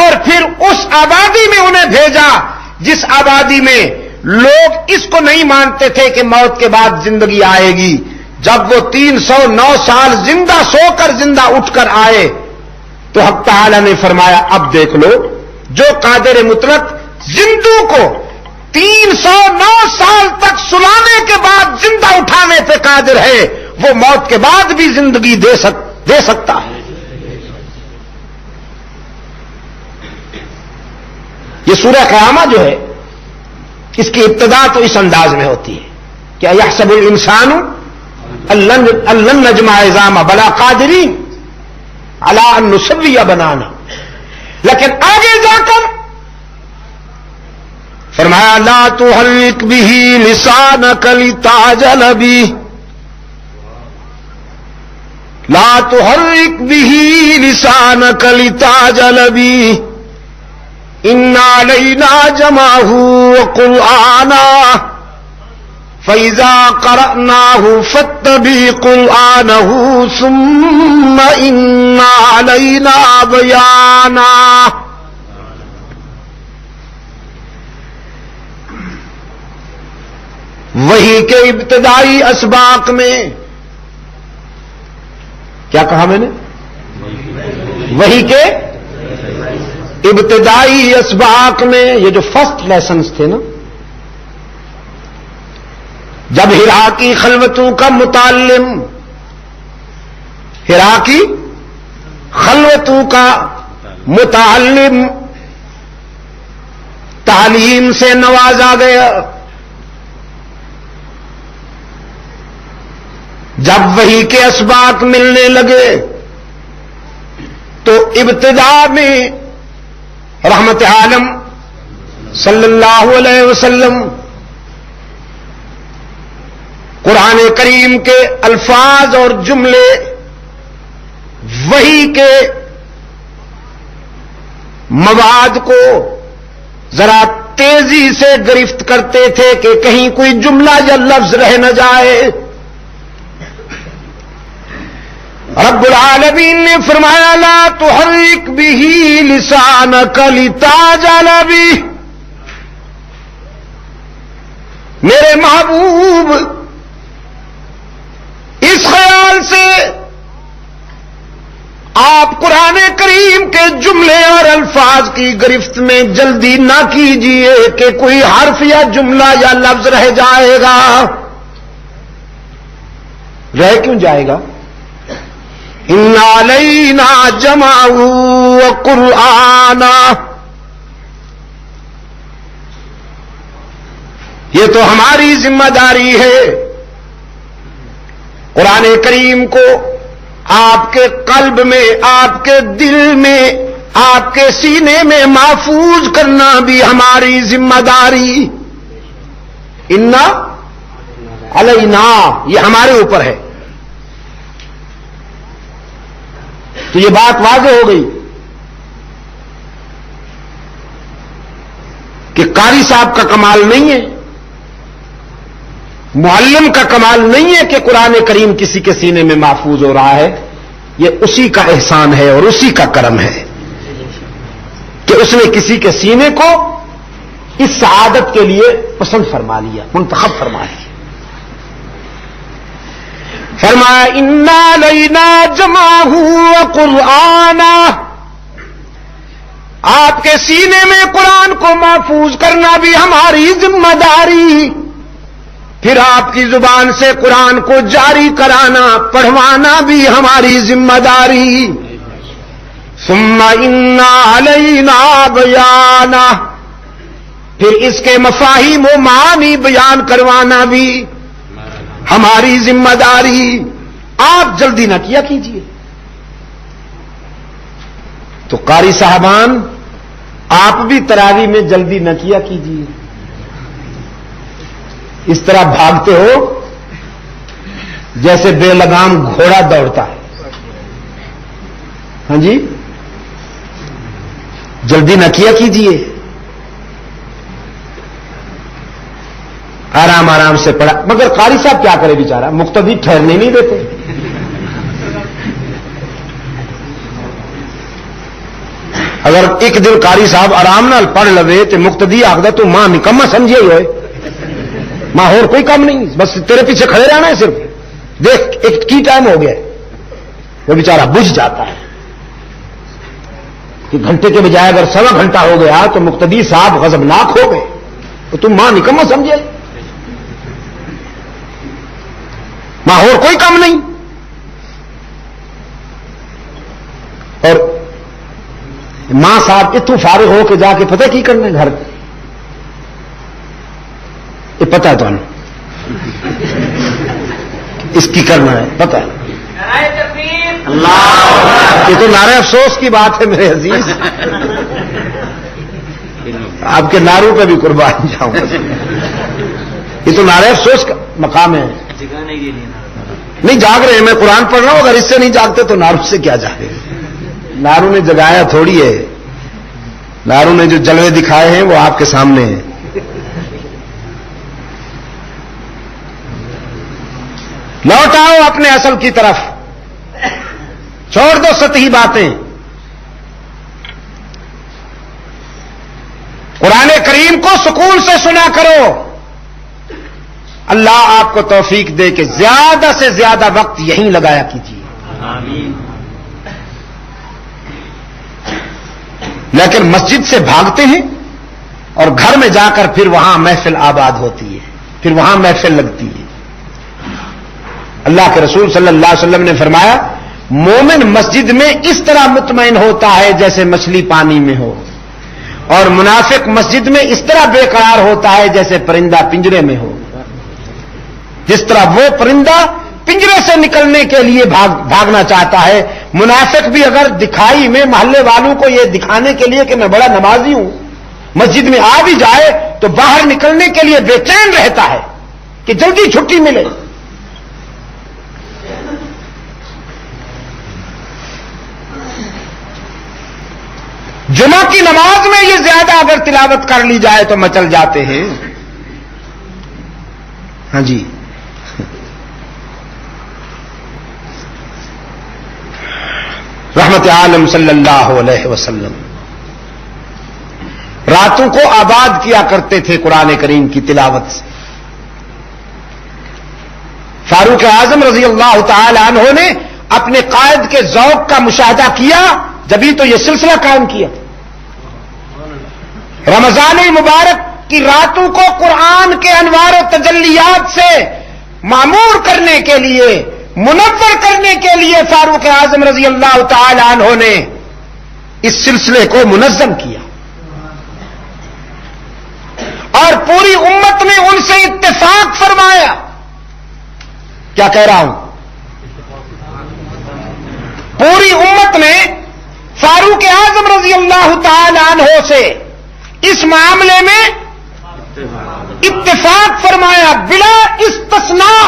اور پھر اس آبادی میں انہیں بھیجا جس آبادی میں لوگ اس کو نہیں مانتے تھے کہ موت کے بعد زندگی آئے گی۔ جب وہ 309 سال زندہ سو کر زندہ اٹھ کر آئے تو حق تعالی نے فرمایا اب دیکھ لو، جو قادر مطلق زندوں کو 309 سال تک سلانے کے بعد زندہ اٹھانے پہ قادر ہے، وہ موت کے بعد بھی زندگی دے سکتا ہے۔ یہ سورہ قیامہ جو ہے اس کی ابتدا تو اس انداز میں ہوتی ہے کہ یحسب الانسان ان لن نجمع عظامہ بلا قادرین علی ان نسوی بنانا، لیکن آگے جا کر فرمایا لا تحرک به لسانک لتعجل به، لا تحرک به لسانک لتعجل به ان علینا جمعہ وقرآنہ فإذا قرأناه فاتبع قرآنه ثم إن علينا بيانا۔ وحی کے ابتدائی اسباق میں کیا کہا میں نے؟ وحی کے ابتدائی اسباق میں یہ جو فرسٹ لیسنز تھے نا، جب ہرا کی خلوتوں کا متعلم، ہرا کی خلوتوں کا متعلم تعلیم سے نوازا گیا، جب وحی کے اسباق ملنے لگے تو ابتدا میں رحمت عالم صلی اللہ علیہ وسلم قرآن کریم کے الفاظ اور جملے وحی کے مواد کو ذرا تیزی سے گرفت کرتے تھے کہ کہیں کوئی جملہ یا لفظ رہ نہ جائے. رب العالمین نے فرمایا لا تحرک به لسانک لتعجل به. میرے محبوب اس خیال سے آپ قرآن کریم کے جملے اور الفاظ کی گرفت میں جلدی نہ کیجیے کہ کوئی حرف یا جملہ یا لفظ رہ جائے گا. رہ کیوں جائے گا؟ ان علینا جمعہ وقرآنا. یہ تو ہماری ذمہ داری ہے قرآن کریم کو آپ کے قلب میں، آپ کے دل میں، آپ کے سینے میں محفوظ کرنا بھی ہماری ذمہ داری. انا علینا، یہ ہمارے اوپر ہے. تو یہ بات واضح ہو گئی کہ قاری صاحب کا کمال نہیں ہے، معلم کا کمال نہیں ہے کہ قرآن کریم کسی کے سینے میں محفوظ ہو رہا ہے. یہ اسی کا احسان ہے اور اسی کا کرم ہے کہ اس نے کسی کے سینے کو اس سعادت کے لیے پسند فرما لیا، منتخب فرما لیا. فرمایا انا علینا جمعہ وقرآنا. آپ کے سینے میں قرآن کو محفوظ کرنا بھی ہماری ذمہ داری، پھر آپ کی زبان سے قرآن کو جاری کرانا، پڑھوانا بھی ہماری ذمہ داری. ثم ان علینا بیانا، پھر اس کے مفاہیم و معانی بیان کروانا بھی ہماری ذمہ داری. آپ جلدی نہ کیا کیجیے. تو قاری صاحبان آپ بھی تراویح میں جلدی نہ کیا کیجیے. اس طرح بھاگتے ہو جیسے بے لگام گھوڑا دوڑتا ہے. ہاں جی، جلدی نہ کیا کیجیے. آرام آرام سے پڑھا. مگر قاری صاحب کیا کرے بیچارہ، مقتدی ٹھہرنے نہیں دیتے. اگر ایک دن قاری صاحب آرام نال پڑھ لوے تو مقتدی آخر تو ماں نکما سمجھے ہی ہوئے، ماں اور کوئی کام نہیں، بس تیرے پیچھے کھڑے رہنا ہے. صرف دیکھ ایک کی ٹائم ہو گیا، وہ بیچارہ بجھ جاتا ہے کہ گھنٹے کے بجائے اگر سوا گھنٹہ ہو گیا تو مقتدی صاحب غضبناک ہو گئے تو تم ماں نکما سمجھے، ماں اور کوئی کام نہیں. اور ماں صاحب اتو فارغ ہو کے جا کے پتہ کی کرنا گھر، یہ پتہ ہے تو اس کی کرنا ہے، پتہ ہے. یہ تو نعرہ افسوس کی بات ہے میرے عزیز. آپ کے نعروں پہ بھی قربان جاؤں گا. یہ تو نعرہ افسوس کا مقام ہے. نہیں جاگ رہے ہیں، میں قرآن پڑھ رہا ہوں. اگر اس سے نہیں جاگتے تو نعروں سے کیا جاگے. نعروں نے جگایا تھوڑی ہے، نعروں نے جو جلوے دکھائے ہیں وہ آپ کے سامنے ہیں. لوٹ آؤ اپنے اصل کی طرف، چھوڑ دو سطحی باتیں. قرآن کریم کو سکون سے سنا کرو. اللہ آپ کو توفیق دے کہ زیادہ سے زیادہ وقت یہیں لگایا کیجیے. آمین. لیکن مسجد سے بھاگتے ہیں اور گھر میں جا کر پھر وہاں محفل آباد ہوتی ہے، پھر وہاں محفل لگتی ہے. اللہ کے رسول صلی اللہ علیہ وسلم نے فرمایا مومن مسجد میں اس طرح مطمئن ہوتا ہے جیسے مچھلی پانی میں ہو، اور منافق مسجد میں اس طرح بے قرار ہوتا ہے جیسے پرندہ پنجرے میں ہو. جس طرح وہ پرندہ پنجرے سے نکلنے کے لیے بھاگنا چاہتا ہے، منافق بھی اگر دکھائی میں محلے والوں کو یہ دکھانے کے لیے کہ میں بڑا نمازی ہوں مسجد میں آ بھی جائے تو باہر نکلنے کے لیے بے چین رہتا ہے کہ جلدی چھٹی ملے. جمعہ کی نماز میں یہ زیادہ اگر تلاوت کر لی جائے تو مچل جاتے ہیں. ہاں جی. رحمت عالم صلی اللہ علیہ وسلم راتوں کو آباد کیا کرتے تھے قرآن کریم کی تلاوت سے. فاروق اعظم رضی اللہ تعالی عنہ نے اپنے قائد کے ذوق کا مشاہدہ کیا جبھی تو یہ سلسلہ قائم کیا. رمضان مبارک کی راتوں کو قرآن کے انوار و تجلیات سے معمور کرنے کے لیے، منور کرنے کے لیے فاروق اعظم رضی اللہ تعالی عنہ نے اس سلسلے کو منظم کیا اور پوری امت نے ان سے اتفاق فرمایا. کیا کہہ رہا ہوں؟ پوری امت نے فاروق اعظم رضی اللہ تعالی عنہ سے اس معاملے میں اتفاق فرمایا بلا استثناء.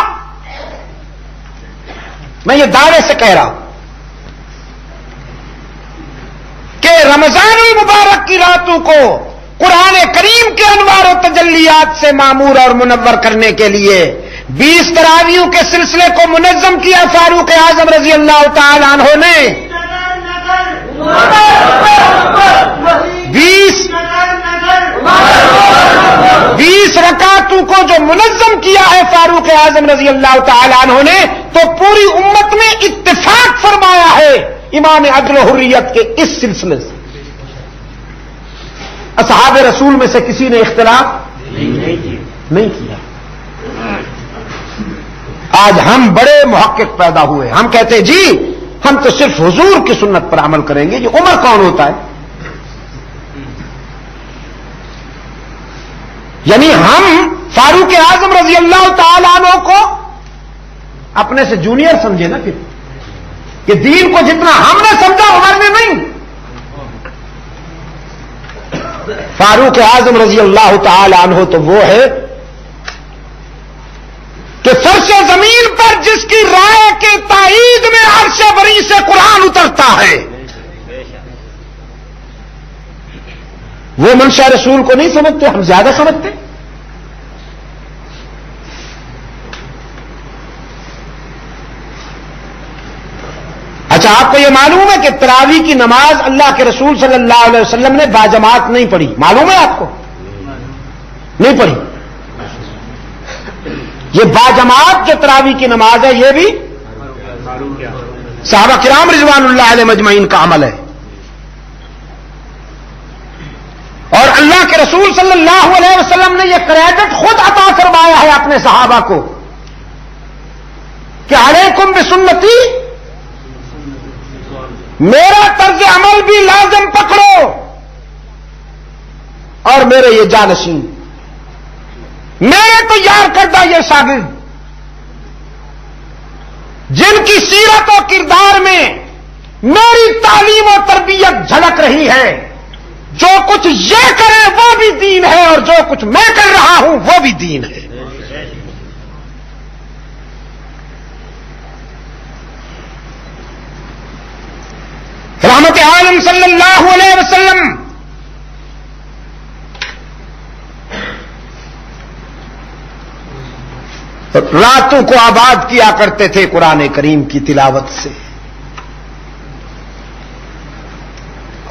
میں یہ دعوے سے کہہ رہا ہوں کہ رمضان المبارک کی راتوں کو قرآن کریم کے انوار و تجلیات سے معمور اور منور کرنے کے لیے 20 تراویحوں کے سلسلے کو منظم کیا فاروق اعظم رضی اللہ تعالی عنہ نے. 20 رکعتوں کو جو منظم کیا ہے فاروق اعظم رضی اللہ تعالی عنہ نے، تو پوری امت نے اتفاق فرمایا ہے امام عدل و حریت کے اس سلسلے سے. اصحاب رسول میں سے کسی نے اختلاف نہیں کیا. آج ہم بڑے محقق پیدا ہوئے، ہم کہتے جی ہم تو صرف حضور کی سنت پر عمل کریں گے. یہ عمر کون ہوتا ہے؟ یعنی ہم فاروق اعظم رضی اللہ تعالی عنہ کو اپنے سے جونیئر سمجھے نا. پھر کہ دین کو جتنا ہم نے سمجھا عمر نے نہیں. فاروق اعظم رضی اللہ تعالی عنہ تو وہ ہے کہ فرش زمین پر جس کی رائے کے تائید میں عرش بری سے قرآن اترتا ہے وہ منشا رسول کو نہیں سمجھتے، ہم زیادہ سمجھتے. اچھا، آپ کو یہ معلوم ہے کہ تراویح کی نماز اللہ کے رسول صلی اللہ علیہ وسلم نے باجماعت نہیں پڑھی؟ معلوم ہے آپ کو؟ نہیں پڑھی. یہ باجماعت جو تراویح کی نماز ہے یہ بھی صحابہ کرام رضوان اللہ علیہ مجمعین کا عمل ہے. اور اللہ کے رسول صلی اللہ علیہ وسلم نے یہ کریڈٹ خود عطا فرمایا ہے اپنے صحابہ کو کہ علیکم بسنتی، میرا طرز عمل بھی لازم پکڑو، اور میرے یہ جانشین، میرے تو یار کردہ یہ شاگرد جن کی سیرت و کردار میں میری تعلیم و تربیت جھلک رہی ہے، جو کچھ یہ کرے وہ بھی دین ہے اور جو کچھ میں کر رہا ہوں وہ بھی دین ہے. رحمت عالم صلی اللہ علیہ وسلم راتوں کو آباد کیا کرتے تھے قرآن کریم کی تلاوت سے،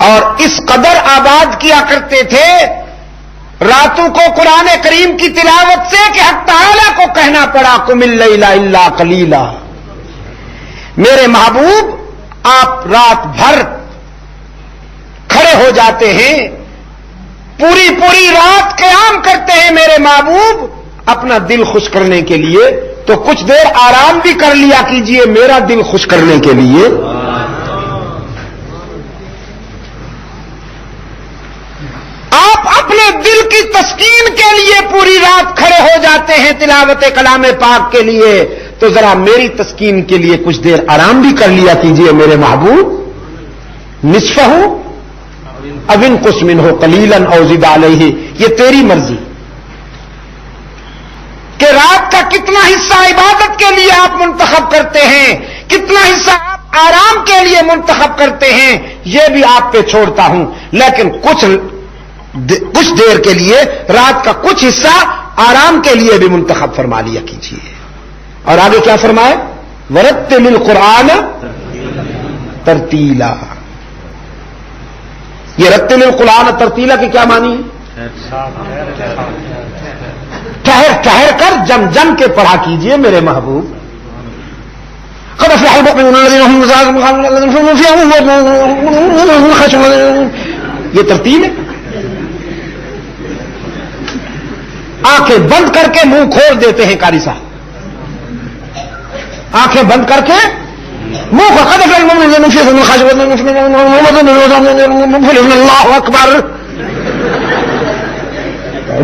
اور اس قدر آباد کیا کرتے تھے راتوں کو قرآن کریم کی تلاوت سے کہ حق تعالی کو کہنا پڑا قم اللیل الا قلیلا، میرے محبوب آپ رات بھر کھڑے ہو جاتے ہیں، پوری پوری رات قیام کرتے ہیں میرے محبوب اپنا دل خوش کرنے کے لیے، تو کچھ دیر آرام بھی کر لیا کیجئے میرا دل خوش کرنے کے لیے. آپ اپنے دل کی تسکین کے لیے پوری رات کھڑے ہو جاتے ہیں تلاوت کلام پاک کے لیے، تو ذرا میری تسکین کے لیے کچھ دیر آرام بھی کر لیا کیجئے میرے محبوب. نصفہ او انقص منہ قلیلا او زد علیہ، یہ تیری مرضی کہ رات کا کتنا حصہ عبادت کے لیے آپ منتخب کرتے ہیں، کتنا حصہ آپ آرام کے لیے منتخب کرتے ہیں، یہ بھی آپ پہ چھوڑتا ہوں. لیکن کچھ دیر کے لیے رات کا کچھ حصہ آرام کے لیے بھی منتخب فرما لیا کیجیے. اور آگے کیا فرمائے؟ ورتل القرآن ترتیلا. یہ رتل القرآن ترتیلا کی کیا معنی ہے؟ ٹھہر ٹھہر کر جم جم کے پڑھا کیجیے میرے محبوب. یہ ترتیل ہے. آنکھیں بند کر کے منہ کھول دیتے ہیں قاری صاحب. آنکھیں بند کر کے منہ کو اللہ اکبر.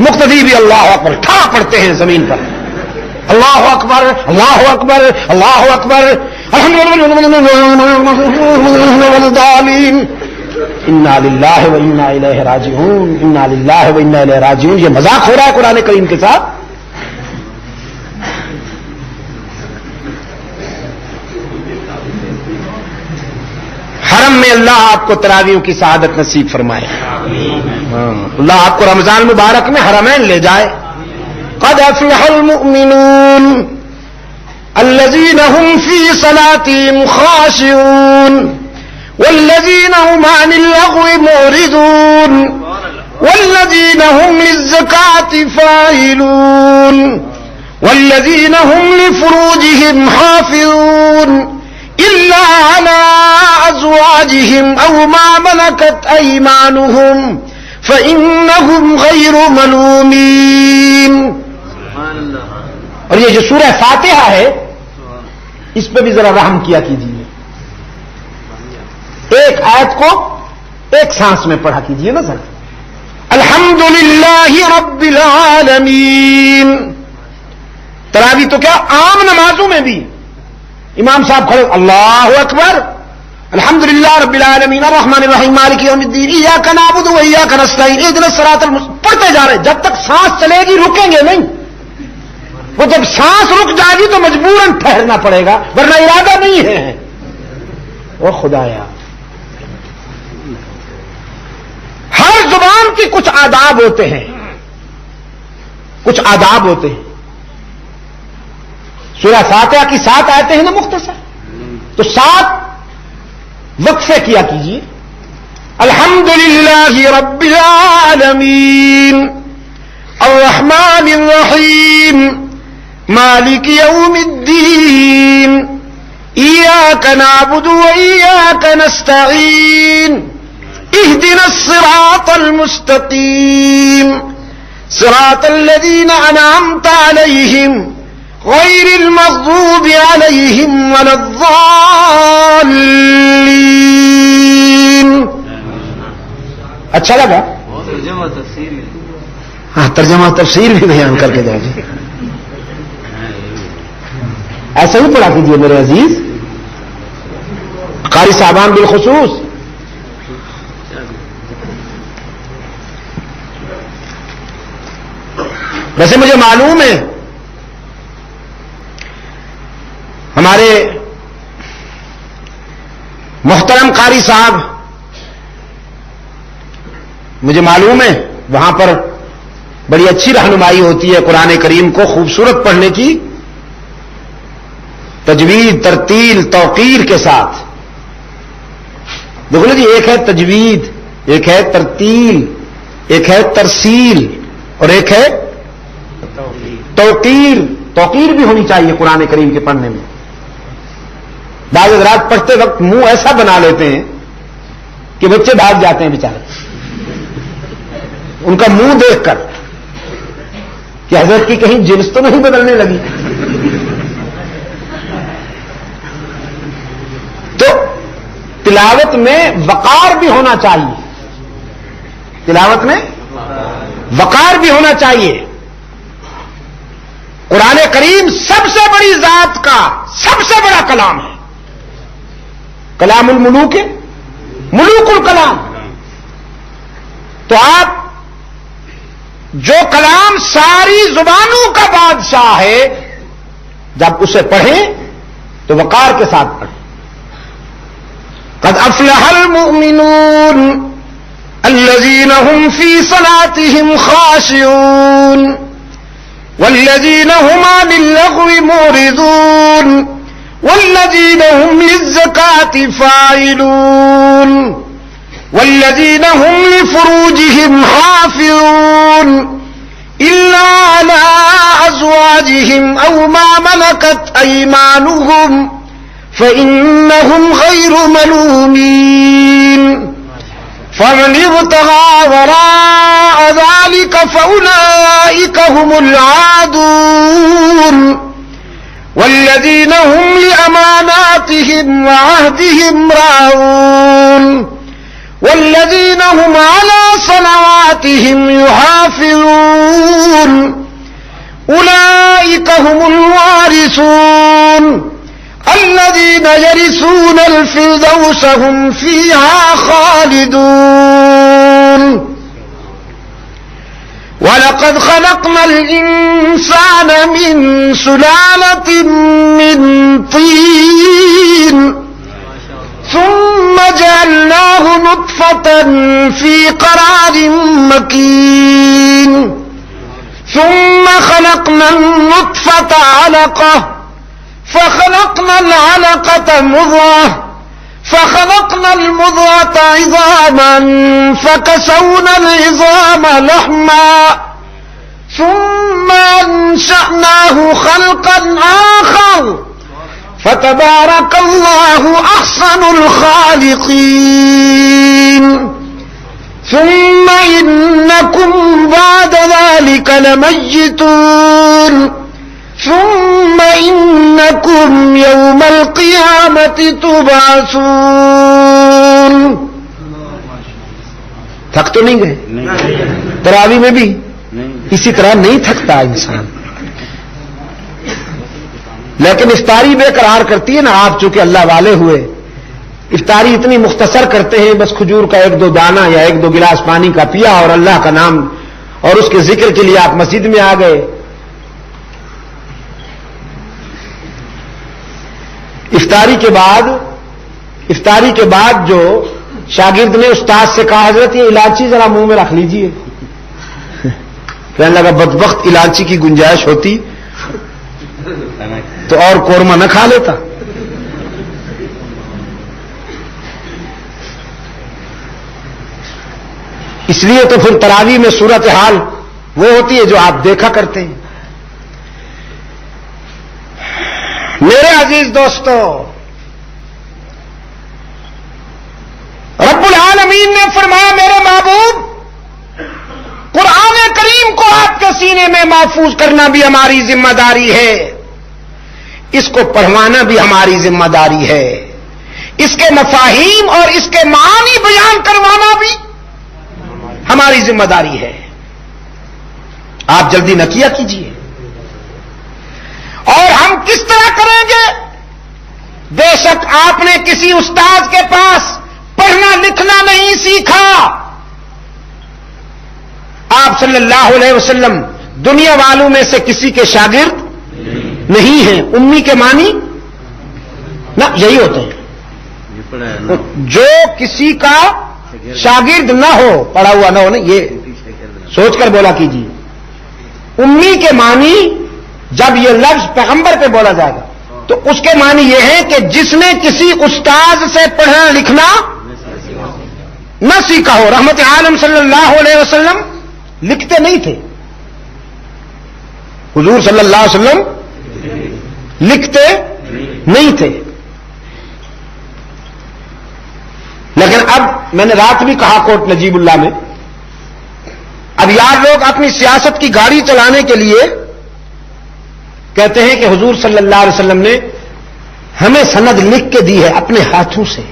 مقتدی بھی اللہ اکبر ٹھا پڑتے ہیں زمین پر. اللہ اکبر اللہ اکبر اللہ اکبر انا للہ و انا الیہ راجعون انا للہ و انا الیہ راجعون. یہ مذاق ہو رہا ہے قرآن کریم کے ساتھ. حرم میں اللہ آپ کو تراویحوں کی سعادت نصیب فرمائے. اللہ آپ کو رمضان مبارک میں حرمین لے جائے. قد افلح المؤمنون الذين هم في صلاتهم خاشعون والذين هم عن اللغو معرضون والذين هم للزكاة فاعلون والذين هم لفروجهم حافظون إلا على أزواجهم أو ما ملكت أيمانهم فإنهم غير ملومين. اور یہ جو سورہ فاتحہ ہے اس پہ بھی ذرا رحم کیا کیجیے. ایک آیت کو ایک سانس میں پڑھا کیجیے نا ذرا. الحمدللہ رب العالمین. تراویح تو کیا عام نمازوں میں بھی امام صاحب کھڑے اللہ اکبر الحمدللہ رب العالمین الرحمن الرحیم مالک یوم الدین ایاک نعبد و ایاک نستعین اہدنا الصراط المستقیم پڑھتے جا رہے. جب تک سانس چلے گی رکیں گے نہیں. وہ جب سانس رک جائے گی تو مجبوراً ٹھہرنا پڑے گا ورنہ ارادہ نہیں ہے. او خدایا ہر زبان کی کچھ آداب ہوتے ہیں. کچھ آداب ہوتے ہیں. سورہ فاتحہ کی 7 آیتیں ہیں نا مختصر, تو 7 وقفے کیا کیجیے. الحمدللہ رب العالمین الرحمن الرحیم مالک یوم الدین ایاک نعبد و ایاک نستعین اہدنا الصراط المستقیم صراط الذین انعمت علیہم غیر المغضوب علیہم ولا الضالین. اچھا لگا؟ ہاں ترجمہ تفسیر بھی بیان کر کے جائے جی. ایسا ہی پڑھا کیجیے میرے عزیز قاری صاحبان بالخصوص. ویسے مجھے معلوم ہے ہمارے محترم قاری صاحب, مجھے معلوم ہے وہاں پر بڑی اچھی رہنمائی ہوتی ہے قرآن کریم کو خوبصورت پڑھنے کی, تجوید ترتیل توقیر کے ساتھ. دیکھو جی, ایک ہے تجوید, ایک ہے ترتیل, ایک ہے ترسیل اور ایک ہے توقیر. توقیر بھی ہونی چاہیے قرآن کریم کے پڑھنے میں. بعض حضرات پڑھتے وقت منہ ایسا بنا لیتے ہیں کہ بچے بھاگ جاتے ہیں بیچارے ان کا منہ دیکھ کر کہ حضرت کی کہیں جنس تو نہیں بدلنے لگی. تو تلاوت میں وقار بھی ہونا چاہیے. تلاوت میں وقار بھی ہونا چاہیے. قرآن کریم سب سے بڑی ذات کا سب سے بڑا کلام ہے. کلام الملوک ملوک الکلام. تو آپ جو کلام ساری زبانوں کا بادشاہ ہے جب اسے پڑھیں تو وقار کے ساتھ پڑھیں. قد افلح المؤمنون الذين هم في صلاتهم خاشعون والذين هم عن اللغو معرضون والذين هم للزكاة فاعلون والذين هم لفروجهم حافظون إلا على أزواجهم أو ما ملكت أيمانهم فإنهم غير ملومين فمن ابتغى وراء ذلك فأولئك هم العادون والذين هم لأماناتهم وعهدهم راعون والذين هم على صلواتهم يحافظون أولئك هم الوارثون الذين يرثون الفردوس هم فيها خالدون ولقد خلقنا الإنسان من سلالة من طين ثم جعلناه نطفة في قرار مكين ثم خلقنا النطفة علقة فخلقنا العلقة مضغة فخلقنا المضغة عظاما فكسونا العظام لحما ثم أنشأناه خلقا آخر فتبارك الله أحسن الخالقين ثم إنكم بعد ذلك لميتون ثم إنكم يوم القيامة تبعثون. تھک تو نہیں گئے؟ تراوی میں بھی اسی طرح نہیں تھکتا انسان، لیکن افطاری بے قرار کرتی ہے نا. آپ چونکہ اللہ والے ہوئے افطاری اتنی مختصر کرتے ہیں، بس کھجور کا 1-2 دانہ یا 1-2 گلاس پانی کا پیا اور اللہ کا نام اور اس کے ذکر کے لیے آپ مسجد میں آ گئے. افطاری کے بعد جو شاگرد نے استاد سے کہا حضرت یہ الائچی ذرا منہ میں رکھ لیجئے، کہنے لگا بدبخت الائچی کی گنجائش ہوتی تو اور قورمہ نہ کھا لیتا. اس لیے تو پھر تراویح میں صورتحال وہ ہوتی ہے جو آپ دیکھا کرتے ہیں. میرے عزیز دوستو، رب العالمین نے فرمایا میرے محبوب قرآن کریم کو آپ کے سینے میں محفوظ کرنا بھی ہماری ذمہ داری ہے، اس کو پڑھوانا بھی ہماری ذمہ داری ہے، اس کے مفاہیم اور اس کے معانی بیان کروانا بھی ہماری ذمہ داری ہے. آپ جلدی نہ کیا کیجیے. اور ہم کس طرح کریں گے؟ بے شک آپ نے کسی استاد کے پاس پڑھنا لکھنا نہیں سیکھا. آپ صلی اللہ علیہ وسلم دنیا والوں میں سے کسی کے شاگرد نہیں ہیں. امی کے معنی نہ یہی ہوتے ہیں جو کسی کا شاگرد نہ ہو، پڑھا ہوا نہ ہو. نا یہ سوچ کر بولا کیجیے. امی کے معنی جب یہ لفظ پیغمبر پہ بولا جائے گا تو اس کے معنی یہ ہے کہ جس نے کسی استاد سے پڑھنا لکھنا نہ سیکھا ہو. رحمت عالم صلی اللہ علیہ وسلم لکھتے نہیں تھے. حضور صلی اللہ علیہ وسلم لکھتے نہیں تھے. لیکن اب میں نے رات بھی کہا کوٹ نجیب اللہ میں، اب یار لوگ اپنی سیاست کی گاڑی چلانے کے لیے کہتے ہیں کہ حضور صلی اللہ علیہ وسلم نے ہمیں سند لکھ کے دی ہے اپنے ہاتھوں سے،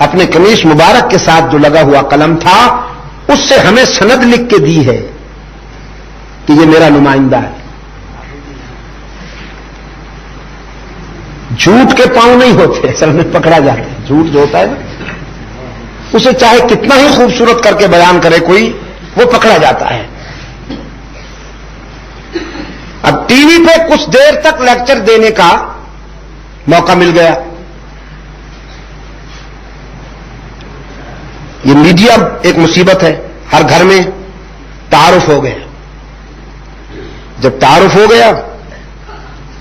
اپنے قمیص مبارک کے ساتھ جو لگا ہوا قلم تھا اس سے ہمیں سند لکھ کے دی ہے کہ یہ میرا نمائندہ ہے. جھوٹ کے پاؤں نہیں ہوتے، اصل میں پکڑا جاتا ہے. جھوٹ جو ہوتا ہے نا اسے چاہے کتنا ہی خوبصورت کر کے بیان کرے کوئی، وہ پکڑا جاتا ہے. اب ٹی وی پہ کچھ دیر تک لیکچر دینے کا موقع مل گیا، یہ میڈیا ایک مصیبت ہے. ہر گھر میں تعارف ہو گیا. جب تعارف ہو گیا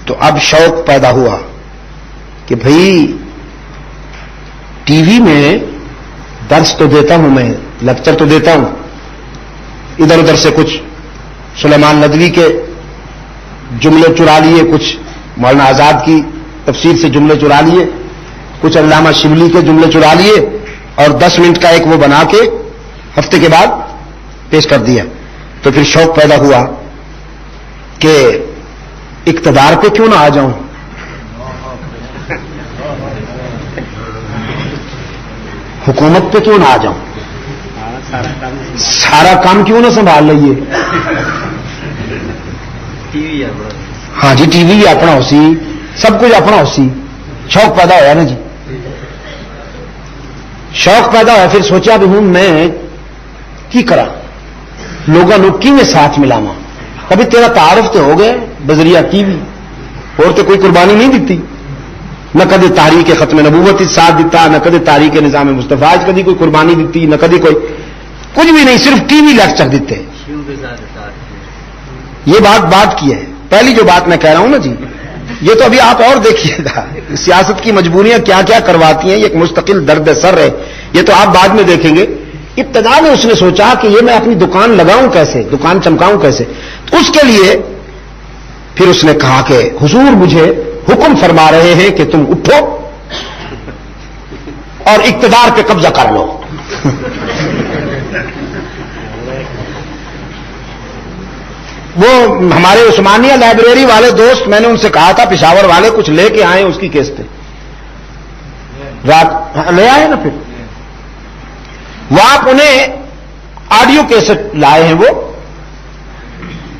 تو اب شوق پیدا ہوا کہ بھئی ٹی وی میں درس تو دیتا ہوں، میں لیکچر تو دیتا ہوں، ادھر ادھر سے کچھ سلیمان ندوی کے جملے چرا لیے، کچھ مولانا آزاد کی تفسیر سے جملے چرا لیے، کچھ علامہ شبلی کے جملے چرا لیے اور 10 منٹ کا ایک وہ بنا کے ہفتے کے بعد پیش کر دیا. تو پھر شوق پیدا ہوا کہ اقتدار پہ کیوں نہ آ جاؤں، حکومت پہ کیوں نہ آ جاؤں، سارا کام کیوں نہ سنبھال لئیے. ہاں جی ٹی وی اپنا ہو سی، سب کچھ اپنا ہو سی. شوق پیدا ہوا نا جی، شوق پیدا ہوا. پھر سوچا بھی ہوں میں کی کرا، لوگوں نے کی میں ساتھ ملاوا. کبھی تیرا تعارف تو ہو گئے بذریعہ ٹی وی، اور تو کوئی قربانی نہیں دیتی، نہ کدی تحریک ختم نبوت ساتھ دیتا، نہ کدی تحریک نظام مصطفیٰ کدی کوئی قربانی دیتی، نہ کدی کوئی کچھ بھی نہیں، صرف ٹی وی لیکچر دیتے. یہ بات کی ہے. پہلی جو بات میں کہہ رہا ہوں نا جی، یہ تو ابھی آپ اور دیکھیے گا سیاست کی مجبوریاں کیا کیا کرواتی ہیں، یہ ایک مستقل درد سر ہے. یہ تو آپ بعد میں دیکھیں گے. ابتدا میں اس نے سوچا کہ یہ میں اپنی دکان لگاؤں کیسے، دکان چمکاؤں کیسے. تو اس کے لیے پھر اس نے کہا کہ حضور مجھے حکم فرما رہے ہیں کہ تم اٹھو اور اقتدار پہ قبضہ کر لو. وہ ہمارے عثمانیہ لائبریری والے دوست، میں نے ان سے کہا تھا پشاور والے کچھ لے کے آئے اس کی قسط رات لے آئے نا. پھر وہ آپ انہیں آڈیو کیسٹ لائے ہیں، وہ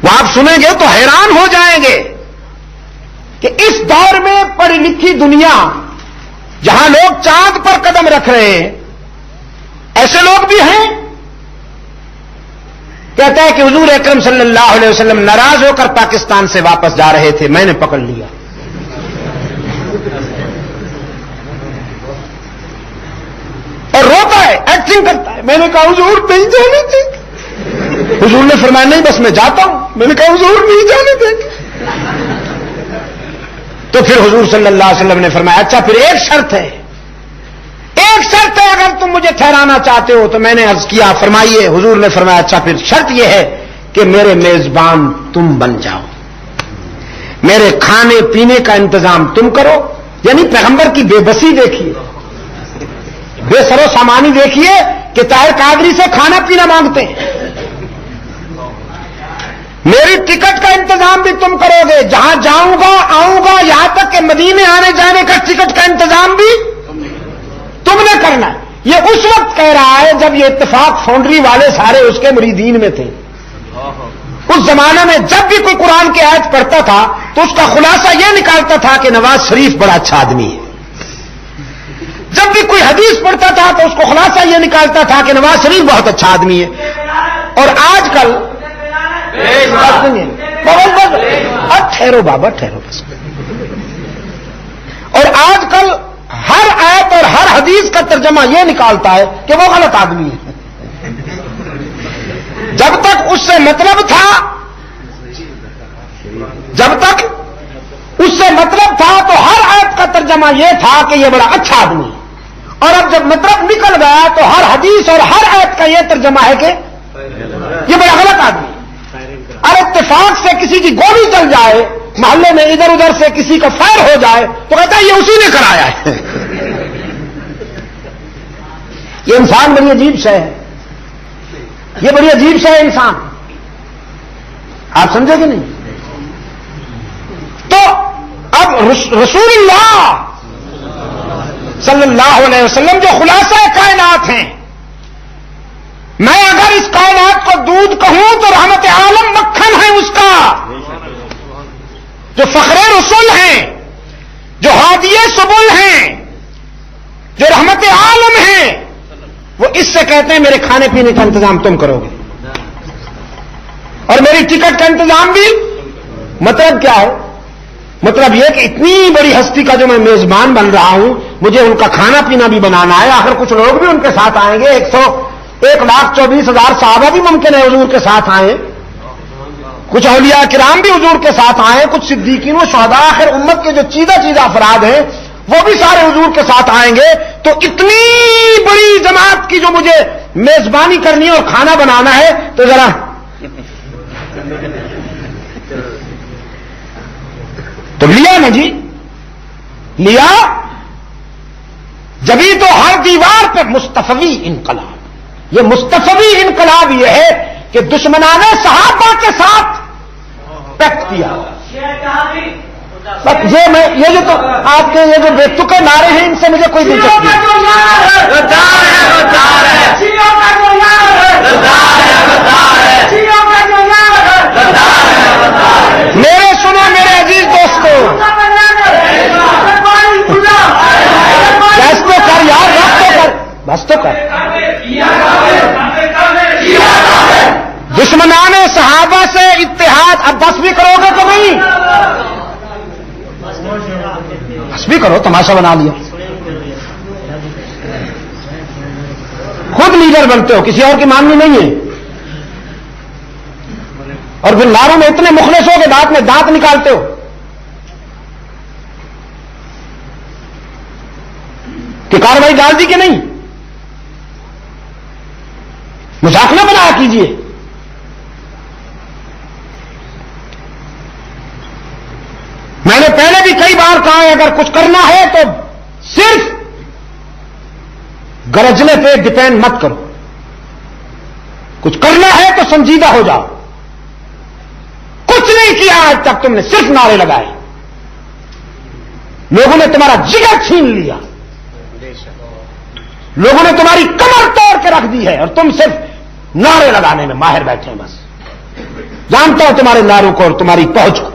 آپ سنیں گے تو حیران ہو جائیں گے کہ اس دور میں پڑھی لکھی دنیا جہاں لوگ چاند پر قدم رکھ رہے ہیں، ایسے لوگ بھی ہیں. کہتا ہے کہ حضور اکرم صلی اللہ علیہ وسلم ناراض ہو کر پاکستان سے واپس جا رہے تھے، میں نے پکڑ لیا. اور روتا ہے، ایکٹنگ کرتا ہے. میں نے کہا حضور نہیں جانے دیں. حضور نے فرمایا نہیں بس میں جاتا ہوں. میں نے کہا حضور نہیں جانے دیں. تو پھر حضور صلی اللہ علیہ وسلم نے فرمایا اچھا پھر ایک شرط ہے، اگر تم مجھے ٹھہرانا چاہتے ہو. تو میں نے عرض کیا فرمائیے. حضور نے فرمایا اچھا پھر شرط یہ ہے کہ میرے میزبان تم بن جاؤ، میرے کھانے پینے کا انتظام تم کرو. یعنی پیغمبر کی بے بسی دیکھیے، بے سر و سامانی دیکھیے کہ طاہر قادری سے کھانا پینا مانگتے ہیں. میری ٹکٹ کا انتظام بھی تم کرو گے، جہاں جاؤں گا آؤں گا، یہاں تک کہ مدینے آنے جانے کا ٹکٹ کا انتظام بھی تم نے کرنا. یہ اس وقت کہہ رہا ہے جب یہ اتفاق فاؤنڈری والے سارے اس کے مریدین میں تھے. اس زمانے میں جب بھی کوئی قرآن کی آیت پڑھتا تھا تو اس کا خلاصہ یہ نکالتا تھا کہ نواز شریف بڑا اچھا آدمی ہے. جب بھی کوئی حدیث پڑھتا تھا تو اس کو خلاصہ یہ نکالتا تھا کہ نواز شریف بہت اچھا آدمی ہے. اور آج کل اب ٹھہرو بابا ٹھہرو بس. اور آج کل ہر آیت اور ہر حدیث کا ترجمہ یہ نکالتا ہے کہ وہ غلط آدمی ہے. جب تک اس سے مطلب تھا تو ہر آیت کا ترجمہ یہ تھا کہ یہ بڑا اچھا آدمی ہے. اور اب جب مطلب نکل گیا تو ہر حدیث اور ہر آیت کا یہ ترجمہ ہے کہ یہ بڑا غلط آدمی ہے. اور اتفاق سے کسی کی گولی چل جائے، محلے میں ادھر ادھر سے کسی کا فائر ہو جائے تو کہتا ہے یہ اسی نے کرایا ہے. یہ انسان بڑی عجیب شے ہے، یہ بڑی عجیب شے ہے انسان. آپ سمجھے کہ نہیں؟ تو اب رسول اللہ صلی اللہ علیہ وسلم جو خلاصہ کائنات ہیں، میں اگر اس کائنات کو دودھ کہوں تو رحمت عالم مکھن ہے اس کا، جو فخر رسول ہیں، جو ہادی سبل ہیں، جو رحمت عالم ہیں، وہ اس سے کہتے ہیں میرے کھانے پینے کا انتظام تم کرو گے اور میری ٹکٹ کا انتظام بھی. مطلب کیا ہے؟ مطلب یہ کہ اتنی بڑی ہستی کا جو میں میزبان بن رہا ہوں، مجھے ان کا کھانا پینا بھی بنانا ہے. آخر کچھ لوگ بھی ان کے ساتھ آئیں گے. 1,24,000 صحابہ بھی ممکن ہے حضور کے ساتھ آئیں، کچھ اولیاء کرام بھی حضور کے ساتھ آئیں، کچھ صدیقین و شہداء. آخر امت کے جو چیزہ افراد ہیں وہ بھی سارے حضور کے ساتھ آئیں گے. تو اتنی بڑی جماعت کی جو مجھے میزبانی کرنی ہے اور کھانا بنانا ہے، تو ذرا تو لیا نا جی، لیا. جبھی تو ہر دیوار پہ مصطفی انقلاب. یہ مصطفی انقلاب یہ ہے کہ دشمنان صحابہ کے ساتھ پیکٹ کیا. یہ جو تو آپ کے یہ جو بے تکے نعرے ہیں، ان سے مجھے کوئی دلچسپی نہیں. میرے سنو میرے عزیز دوستو، بس تو کر یار، بس تو کر. دشمنان صحابہ سے اتحاد، اب بس بھی کرو گے تو نہیں؟ بس بھی کرو، تماشا بنا لیا. خود لیڈر بنتے ہو، کسی اور کی ماننی نہیں ہے. اور پھر ناروں میں اتنے مخلص ہو کہ دانت میں دانت نکالتے ہو کہ کارروائی ڈال دی کہ نہیں. مذاق نہ بنایا کیجیے. میں نے پہلے بھی کئی بار کہا ہے، اگر کچھ کرنا ہے تو صرف گرجنے پہ ڈپینڈ مت کرو. کچھ کرنا ہے تو سنجیدہ ہو جاؤ. کچھ نہیں کیا آج تک تم نے، صرف نعرے لگائے. لوگوں نے تمہارا جگر چھین لیا، لوگوں نے تمہاری کمر توڑ کے رکھ دی ہے، اور تم صرف نعرے لگانے میں ماہر بیٹھے ہیں. بس جانتا ہوں تمہارے نعروں کو اور تمہاری پہنچ کو.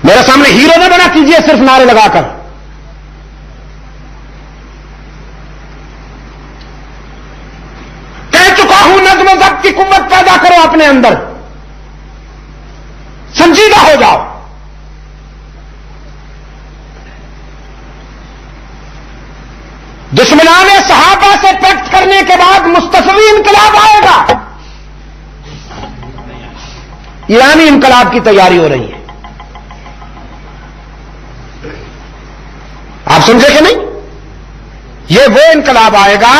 میرے سامنے ہیرو نہ بنا کیجیے صرف نعرے لگا کر. کہہ چکا ہوں، نظم و ضبط کی قوت پیدا کرو اپنے اندر، سنجیدہ ہو جاؤ. دشمنان صحابہ سے پیکٹ کرنے کے بعد مصطفی انقلاب آئے گا. ایرانی انقلاب کی تیاری ہو رہی ہے. آپ سمجھے کہ نہیں؟ یہ وہ انقلاب آئے گا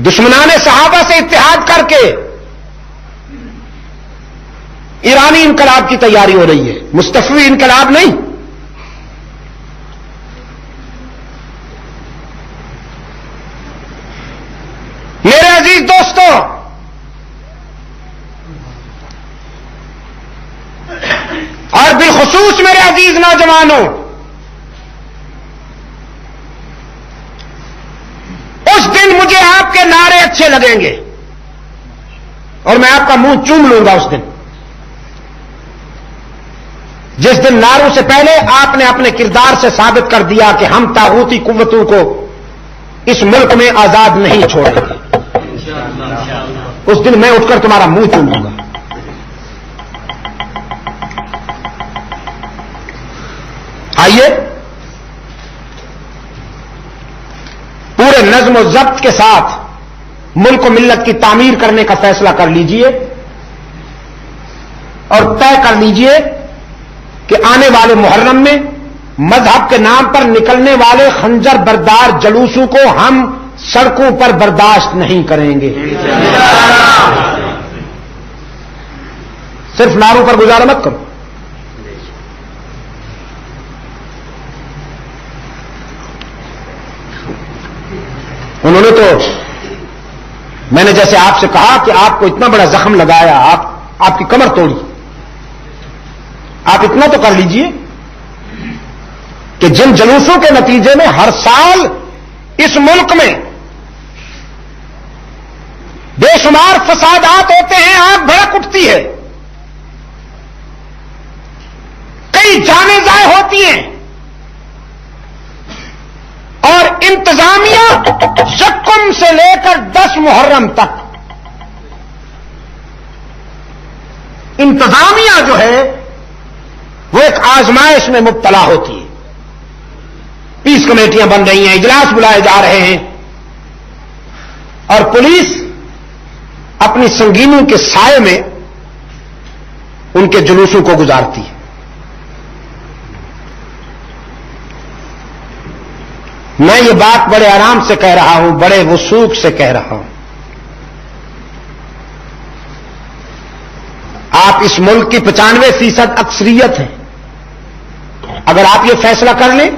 دشمنان صحابہ سے اتحاد کر کے. ایرانی انقلاب کی تیاری ہو رہی ہے، مصطفی انقلاب نہیں. میرے عزیز دوستو، اور بالخصوص میرے عزیز نوجوانوں، اس دن مجھے آپ کے نعرے اچھے لگیں گے اور میں آپ کا منہ چوم لوں گا. اس دن جس دن نعروں سے پہلے آپ نے اپنے کردار سے ثابت کر دیا کہ ہم طاغوتی قوتوں کو اس ملک میں آزاد نہیں چھوڑیں گے، اس دن میں اٹھ کر تمہارا منہ چوم لوں گا. آئیے پورے نظم و ضبط کے ساتھ ملک و ملت کی تعمیر کرنے کا فیصلہ کر لیجئے اور طے کر لیجئے کہ آنے والے محرم میں مذہب کے نام پر نکلنے والے خنجر بردار جلوسوں کو ہم سڑکوں پر برداشت نہیں کریں گے. صرف نعروں پر گزارا مت کرو. انہوں نے تو، میں نے جیسے آپ سے کہا کہ آپ کو اتنا بڑا زخم لگایا، آپ کی کمر توڑی، آپ اتنا تو کر لیجئے کہ جن جلوسوں کے نتیجے میں ہر سال اس ملک میں بے شمار فسادات ہوتے ہیں، آگ بھڑک اٹھتی ہے، کئی جانیں ضائع ہوتی ہیں، اور انتظامیہ یکم سے لے کر 10 محرم تک انتظامیہ جو ہے وہ ایک آزمائش میں مبتلا ہوتی ہے. پیس کمیٹیاں بن رہی ہیں, اجلاس بلائے جا رہے ہیں, اور پولیس اپنی سنگینیوں کے سائے میں ان کے جلوسوں کو گزارتی ہے. میں یہ بات بڑے آرام سے کہہ رہا ہوں, بڑے وثوق سے کہہ رہا ہوں. آپ اس ملک کی 95% اکثریت ہے. اگر آپ یہ فیصلہ کر لیں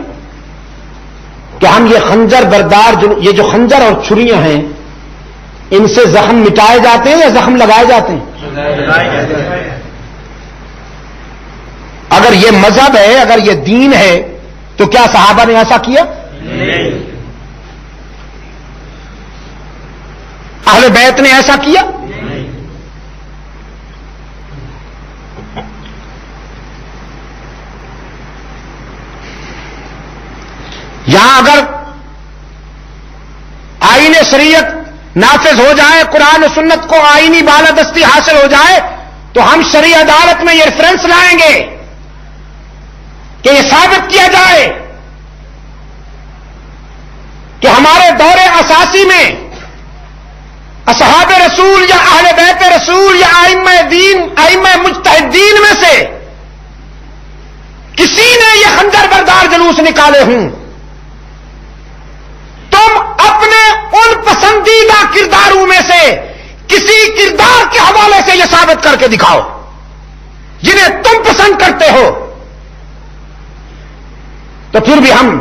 کہ ہم یہ خنجر بردار, یہ جو خنجر اور چھریاں ہیں, ان سے زخم مٹائے جاتے ہیں یا زخم لگائے جاتے ہیں؟ اگر یہ مذہب ہے, اگر یہ دین ہے, تو کیا صحابہ نے ایسا کیا؟ اہل بیت نے ایسا کیا؟ یہاں اگر آئین شریعت نافذ ہو جائے, قرآن و سنت کو آئینی بالادستی حاصل ہو جائے, تو ہم شرعی عدالت میں یہ ریفرنس لائیں گے کہ یہ ثابت کیا جائے کہ ہمارے دور اساسی میں اصحاب رسول یا اہل بیت رسول یا ائمہ دین, ائمہ مجتہدین میں سے کسی نے یہ خنجر بردار جلوس نکالے ہوں. تم اپنے ان پسندیدہ کرداروں میں سے کسی کردار کے حوالے سے یہ ثابت کر کے دکھاؤ جنہیں تم پسند کرتے ہو, تو پھر بھی ہم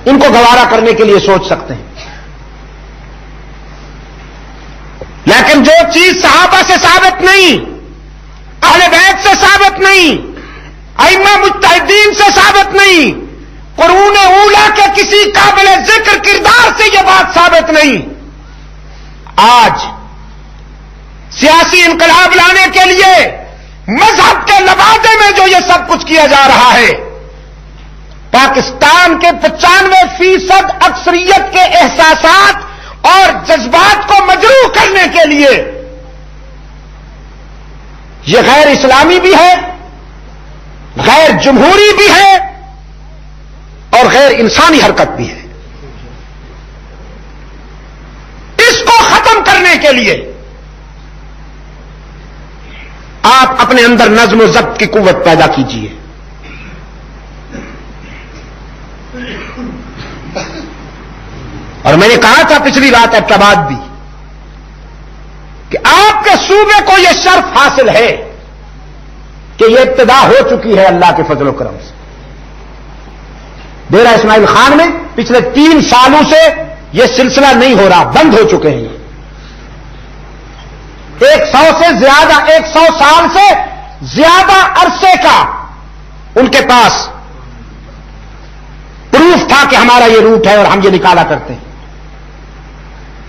ان کو گوارا کرنے کے لیے سوچ سکتے ہیں. لیکن جو چیز صحابہ سے ثابت نہیں, اہل بیت سے ثابت نہیں, ائمہ مجتہدین سے ثابت نہیں, قرون اولیٰ کے کسی قابل ذکر کردار سے یہ بات ثابت نہیں, آج سیاسی انقلاب لانے کے لیے مذہب کے لبادے میں جو یہ سب کچھ کیا جا رہا ہے, پاکستان کے 95% اکثریت کے احساسات اور جذبات کو مجروح کرنے کے لیے یہ غیر اسلامی بھی ہے, غیر جمہوری بھی ہے, اور غیر انسانی حرکت بھی ہے. اس کو ختم کرنے کے لیے آپ اپنے اندر نظم و ضبط کی قوت پیدا کیجیے. اور میں نے کہا تھا پچھلی رات ایبٹاباد بھی کہ آپ کے صوبے کو یہ شرف حاصل ہے کہ یہ ابتدا ہو چکی ہے اللہ کے فضل و کرم سے. ڈیرہ اسماعیل خان میں پچھلے 3 سالوں سے یہ سلسلہ نہیں ہو رہا, بند ہو چکے ہیں. 100 سے زیادہ 100 سال سے زیادہ عرصے کا ان کے پاس پروف تھا کہ ہمارا یہ روٹ ہے اور ہم یہ نکالا کرتے ہیں.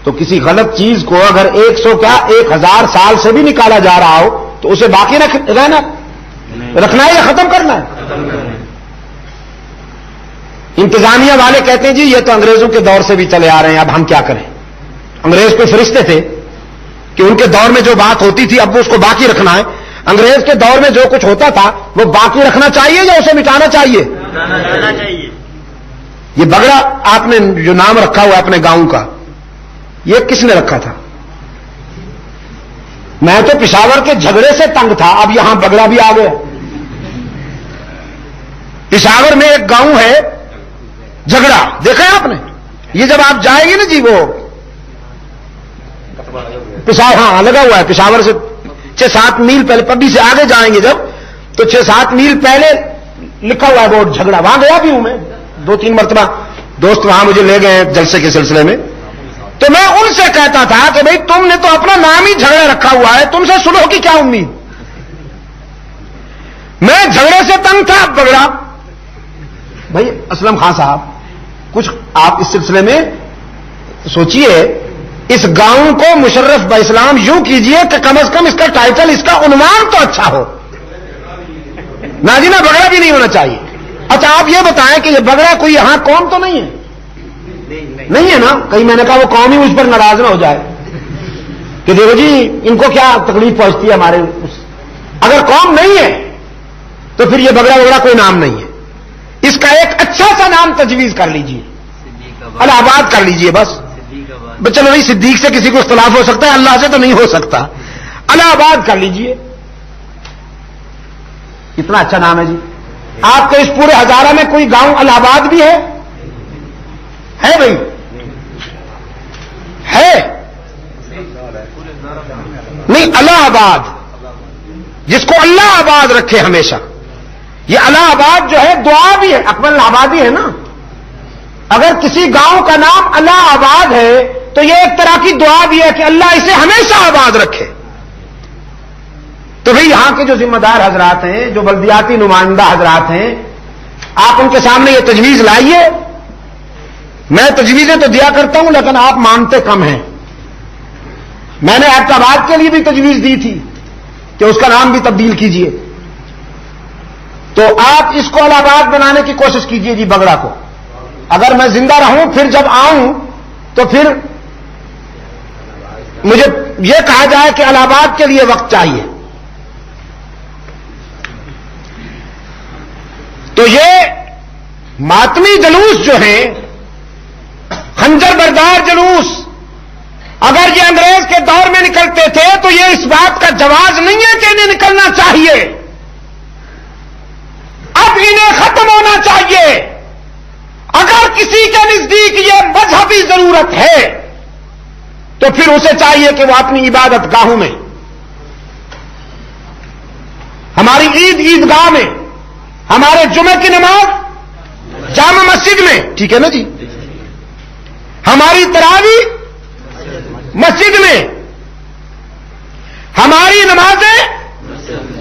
تو کسی غلط چیز کو اگر 100 کیا 1000 سال سے بھی نکالا جا رہا ہو تو اسے باقی رکھنا ہے یا ختم کرنا ہے؟ انتظامیہ والے کہتے ہیں جی یہ تو انگریزوں کے دور سے بھی چلے آ رہے ہیں, اب ہم کیا کریں. انگریز کوئی فرشتے تھے کہ ان کے دور میں جو بات ہوتی تھی اب وہ اس کو باقی رکھنا ہے؟ انگریز کے دور میں جو کچھ ہوتا تھا وہ باقی رکھنا چاہیے یا اسے مٹانا چاہیے؟ یہ بگڑا آپ نے جو نام رکھا ہوا اپنے گاؤں کا, یہ کس نے رکھا تھا؟ میں تو پشاور کے جھگڑے سے تنگ تھا, اب یہاں بگڑا بھی آ گیا. پشاور میں ایک گاؤں ہے جھگڑا, دیکھا ہے آپ نے؟ یہ جب آپ جائیں گے نا جی وہ پشاور, ہاں لگا ہوا ہے, پشاور سے 6-7 میل پہلے, پبی سے آگے جائیں گے جب تو 6-7 میل پہلے لکھا ہوا ہے بورڈ جھگڑا. وہاں گیا بھی ہوں میں 2-3 مرتبہ, دوست وہاں مجھے لے گئے جلسے کے سلسلے میں. تو میں ان سے کہتا تھا کہ بھئی تم نے تو اپنا نام ہی جھگڑا رکھا ہوا ہے, تم سے صلح کی کیا امید؟ میں جھگڑے سے تنگ تھا, اب بگڑا. بھائی اسلم خان صاحب کچھ آپ اس سلسلے میں سوچئے, اس گاؤں کو مشرف باسلام یوں کیجئے کہ کم از کم اس کا ٹائٹل, اس کا عنوان تو اچھا ہو. ناجینا بگڑا بھی نہیں ہونا چاہیے. اچھا آپ یہ بتائیں کہ یہ بگڑا کوئی یہاں قوم تو نہیں ہے, نہیں ہے نا. کہیں میں نے کہا وہ قوم ہی مجھ پر ناراض نہ ہو جائے کہ دیکھو جی ان کو کیا تکلیف پہنچتی ہے ہمارے. اگر قوم نہیں ہے تو پھر یہ بگڑا وگڑا کوئی نام نہیں ہے. اس کا ایک اچھا سا نام تجویز کر لیجئے, الہ آباد کر لیجئے بس. چلو نہیں, صدیق سے کسی کو اختلاف ہو سکتا ہے, اللہ سے تو نہیں ہو سکتا. الہ آباد کر لیجئے, کتنا اچھا نام ہے جی. آپ کے اس پورے ہزارہ میں کوئی گاؤں الہ آباد بھی ہے بھائی؟ ہے نہیں. الہ آباد, جس کو اللہ آباد رکھے ہمیشہ. یہ الہ آباد جو ہے دعا بھی ہے, اکمل آبادی ہے نا. اگر کسی گاؤں کا نام الہ آباد ہے تو یہ ایک طرح کی دعا بھی ہے کہ اللہ اسے ہمیشہ آباد رکھے. تو بھئی یہاں کے جو ذمہ دار حضرات ہیں, جو بلدیاتی نمائندہ حضرات ہیں, آپ ان کے سامنے یہ تجویز لائیے. میں تجویزیں تو دیا کرتا ہوں لیکن آپ مانتے کم ہیں. میں نے ایبٹ آباد کے لیے بھی تجویز دی تھی کہ اس کا نام بھی تبدیل کیجیے. تو آپ اس کو الہ آباد بنانے کی کوشش کیجیے جی, بگڑا کو. اگر میں زندہ رہوں پھر جب آؤں تو پھر مجھے یہ کہا جائے کہ الہ آباد کے لیے وقت چاہیے. تو یہ ماتمی جلوس جو ہیں, خنجر بردار جلوس, اگر یہ انگریز کے دور میں نکلتے تھے تو یہ اس بات کا جواز نہیں ہے کہ انہیں نکلنا چاہیے. اب انہیں ختم ہونا چاہیے. اگر کسی کے نزدیک یہ مذہبی ضرورت ہے تو پھر اسے چاہیے کہ وہ اپنی عبادت گاہوں میں, ہماری عیدگاہ میں, ہمارے جمعے کی نماز جامع مسجد میں, ٹھیک ہے نا جی, ہماری تراویح مسجد میں, ہماری نمازیں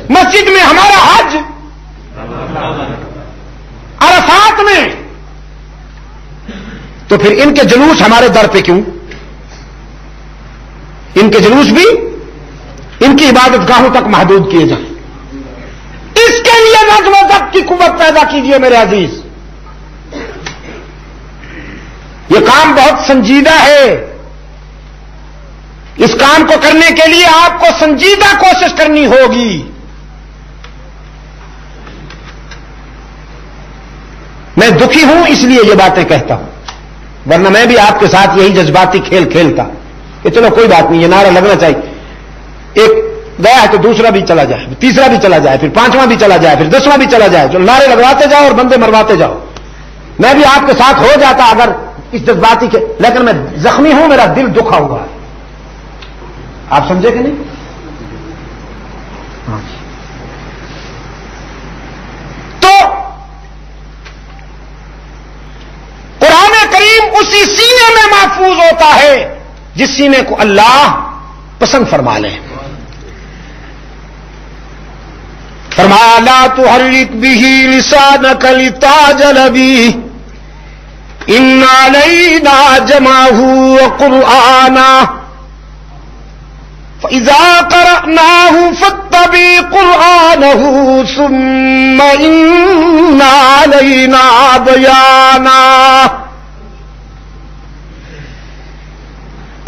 مسجد میں, ہمارا حج عرفات میں. تو پھر ان کے جلوس ہمارے در پہ کیوں؟ ان کے جلوس بھی ان کی عبادت گاہوں تک محدود کیے جائیں. اس کے لیے نظم و ضبط کی قوت پیدا کیجیے میرے عزیز. یہ کام بہت سنجیدہ ہے. اس کام کو کرنے کے لیے آپ کو سنجیدہ کوشش کرنی ہوگی. میں دکھی ہوں اس لیے یہ باتیں کہتا ہوں, ورنہ میں بھی آپ کے ساتھ یہی جذباتی کھیل کھیلتا کہ چلو کوئی بات نہیں, یہ نعرہ لگنا چاہیے. ایک گیا ہے تو دوسرا بھی چلا جائے, تیسرا بھی چلا جائے, پھر پانچواں بھی چلا جائے, پھر 10واں بھی چلا جائے. چلو نعرے لگواتے جاؤ اور بندے مرواتے جاؤ. میں بھی آپ کے ساتھ ہو جاتا اگر اس جذباتی کے, لیکن میں زخمی ہوں, میرا دل دکھا ہوا ہے. آپ سمجھے کہ نہیں؟ تو قرآن کریم اسی سینے میں محفوظ ہوتا ہے جس سینے کو اللہ پسند فرما لے. فرمایا لا تحرک به لسانک لتعجل به ان علینا جمعه وقرآنه فَإِذَا قَرَأْنَاهُ فَاتَّبِعْ قُرْآنَهُ ثُمَّ إِنَّ عَلَيْنَا بَيَانَهُ.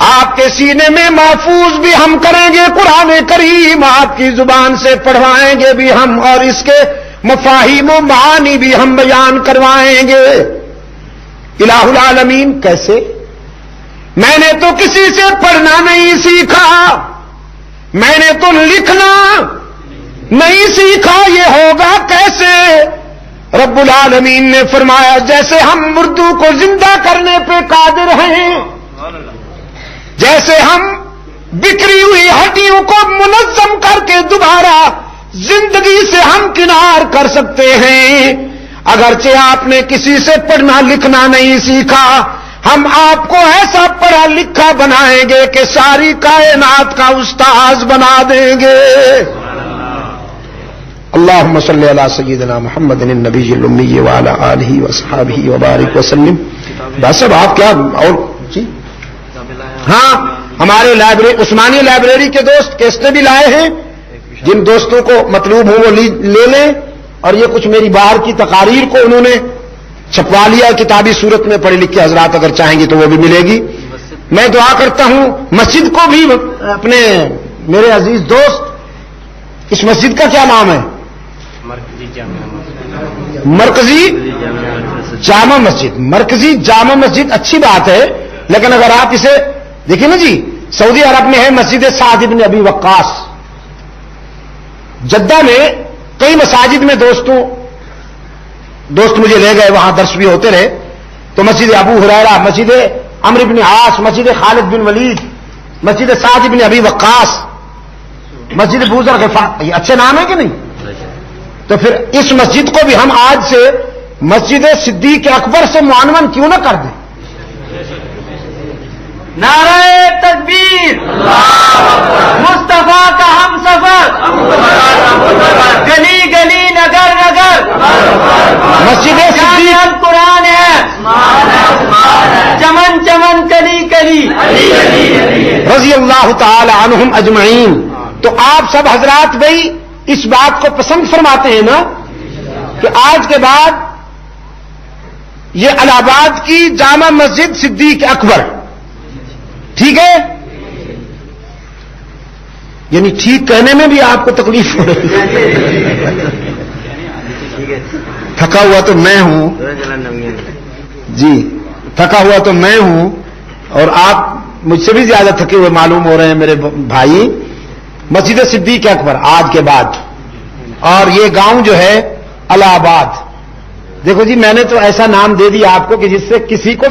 آپ کے سینے میں محفوظ بھی ہم کریں گے قرآن کریم, آپ کی زبان سے پڑھوائیں گے بھی ہم, اور اس کے مفاہیم و معانی بھی ہم بیان کروائیں گے. الہ العالمین کیسے؟ میں نے تو کسی سے پڑھنا نہیں سیکھا, میں نے تو لکھنا نہیں سیکھا, یہ ہوگا کیسے؟ رب العالمین نے فرمایا جیسے ہم مردوں کو زندہ کرنے پہ قادر ہیں, جیسے ہم بکھری ہوئی ہڈیوں کو منظم کر کے دوبارہ زندگی سے ہم کنار کر سکتے ہیں. اگرچہ آپ نے کسی سے پڑھنا لکھنا نہیں سیکھا, ہم آپ کو ایسا پڑھا لکھا بنائیں گے کہ ساری کائنات کا استاذ بنا دیں گے. اللہم صلی علی سیدنا محمد النبی الامی وعلی آلہ وصحبہ وبارک وسلم. بس صاحب آپ کیا اور جی ہاں, ہمارے لائبریری عثمانی لائبریری کے دوست کیسٹیں بھی لائے ہیں, جن دوستوں کو مطلوب ہو وہ لے لیں. اور یہ کچھ میری باہر کی تقاریر کو انہوں نے چھپوا لیا کتابی صورت میں، پڑھے لکھے حضرات اگر چاہیں گے تو وہ بھی ملے گی. میں دعا کرتا ہوں مسجد کو بھی اپنے میرے عزیز دوست، اس مسجد کا کیا نام ہے؟ مرکزی جامع مسجد. مرکزی جامع مسجد اچھی بات ہے، لیکن اگر آپ اسے دیکھیں نا جی، سعودی عرب میں ہے مسجد سعد بن ابی وقاص. جدہ میں کئی مساجد میں دوست مجھے لے گئے، وہاں درس بھی ہوتے رہے. تو مسجد ابو ہریرہ، مسجد عمرو بن عاص، مسجد خالد بن ولید، مسجد سعد بن ابی وقاص، مسجد ابو ذر غفاری، یہ اچھے نام ہیں کہ نہیں؟ تو پھر اس مسجد کو بھی ہم آج سے مسجد صدیق اکبر سے معنون کیوں نہ کر دیں؟
نعرہ تکبیر، مصطفیٰ کا ہم سفر، گلی گلی نگر نگر
مسجد صدیق
قرآن ہے، چمن چمن کلی کلی
رضی اللہ تعالی عنہم اجمعین. تو آپ سب حضرات بھائی اس بات کو پسند فرماتے ہیں نا کہ آج کے بعد یہ الہ آباد کی جامع مسجد صدیق اکبر، ٹھیک ہے؟ یعنی ٹھیک کہنے میں بھی آپ کو تکلیف ہو رہی ہے. تھکا ہوا تو میں ہوں جی، تھکا ہوا تو میں ہوں، اور آپ مجھ سے بھی زیادہ تھکے ہوئے معلوم ہو رہے ہیں میرے بھائی. مسجد صدیق اکبر آج کے بعد، اور یہ گاؤں جو ہے الہ آباد. دیکھو جی، میں نے تو ایسا نام دے دیا آپ کو کہ جس سے کسی کو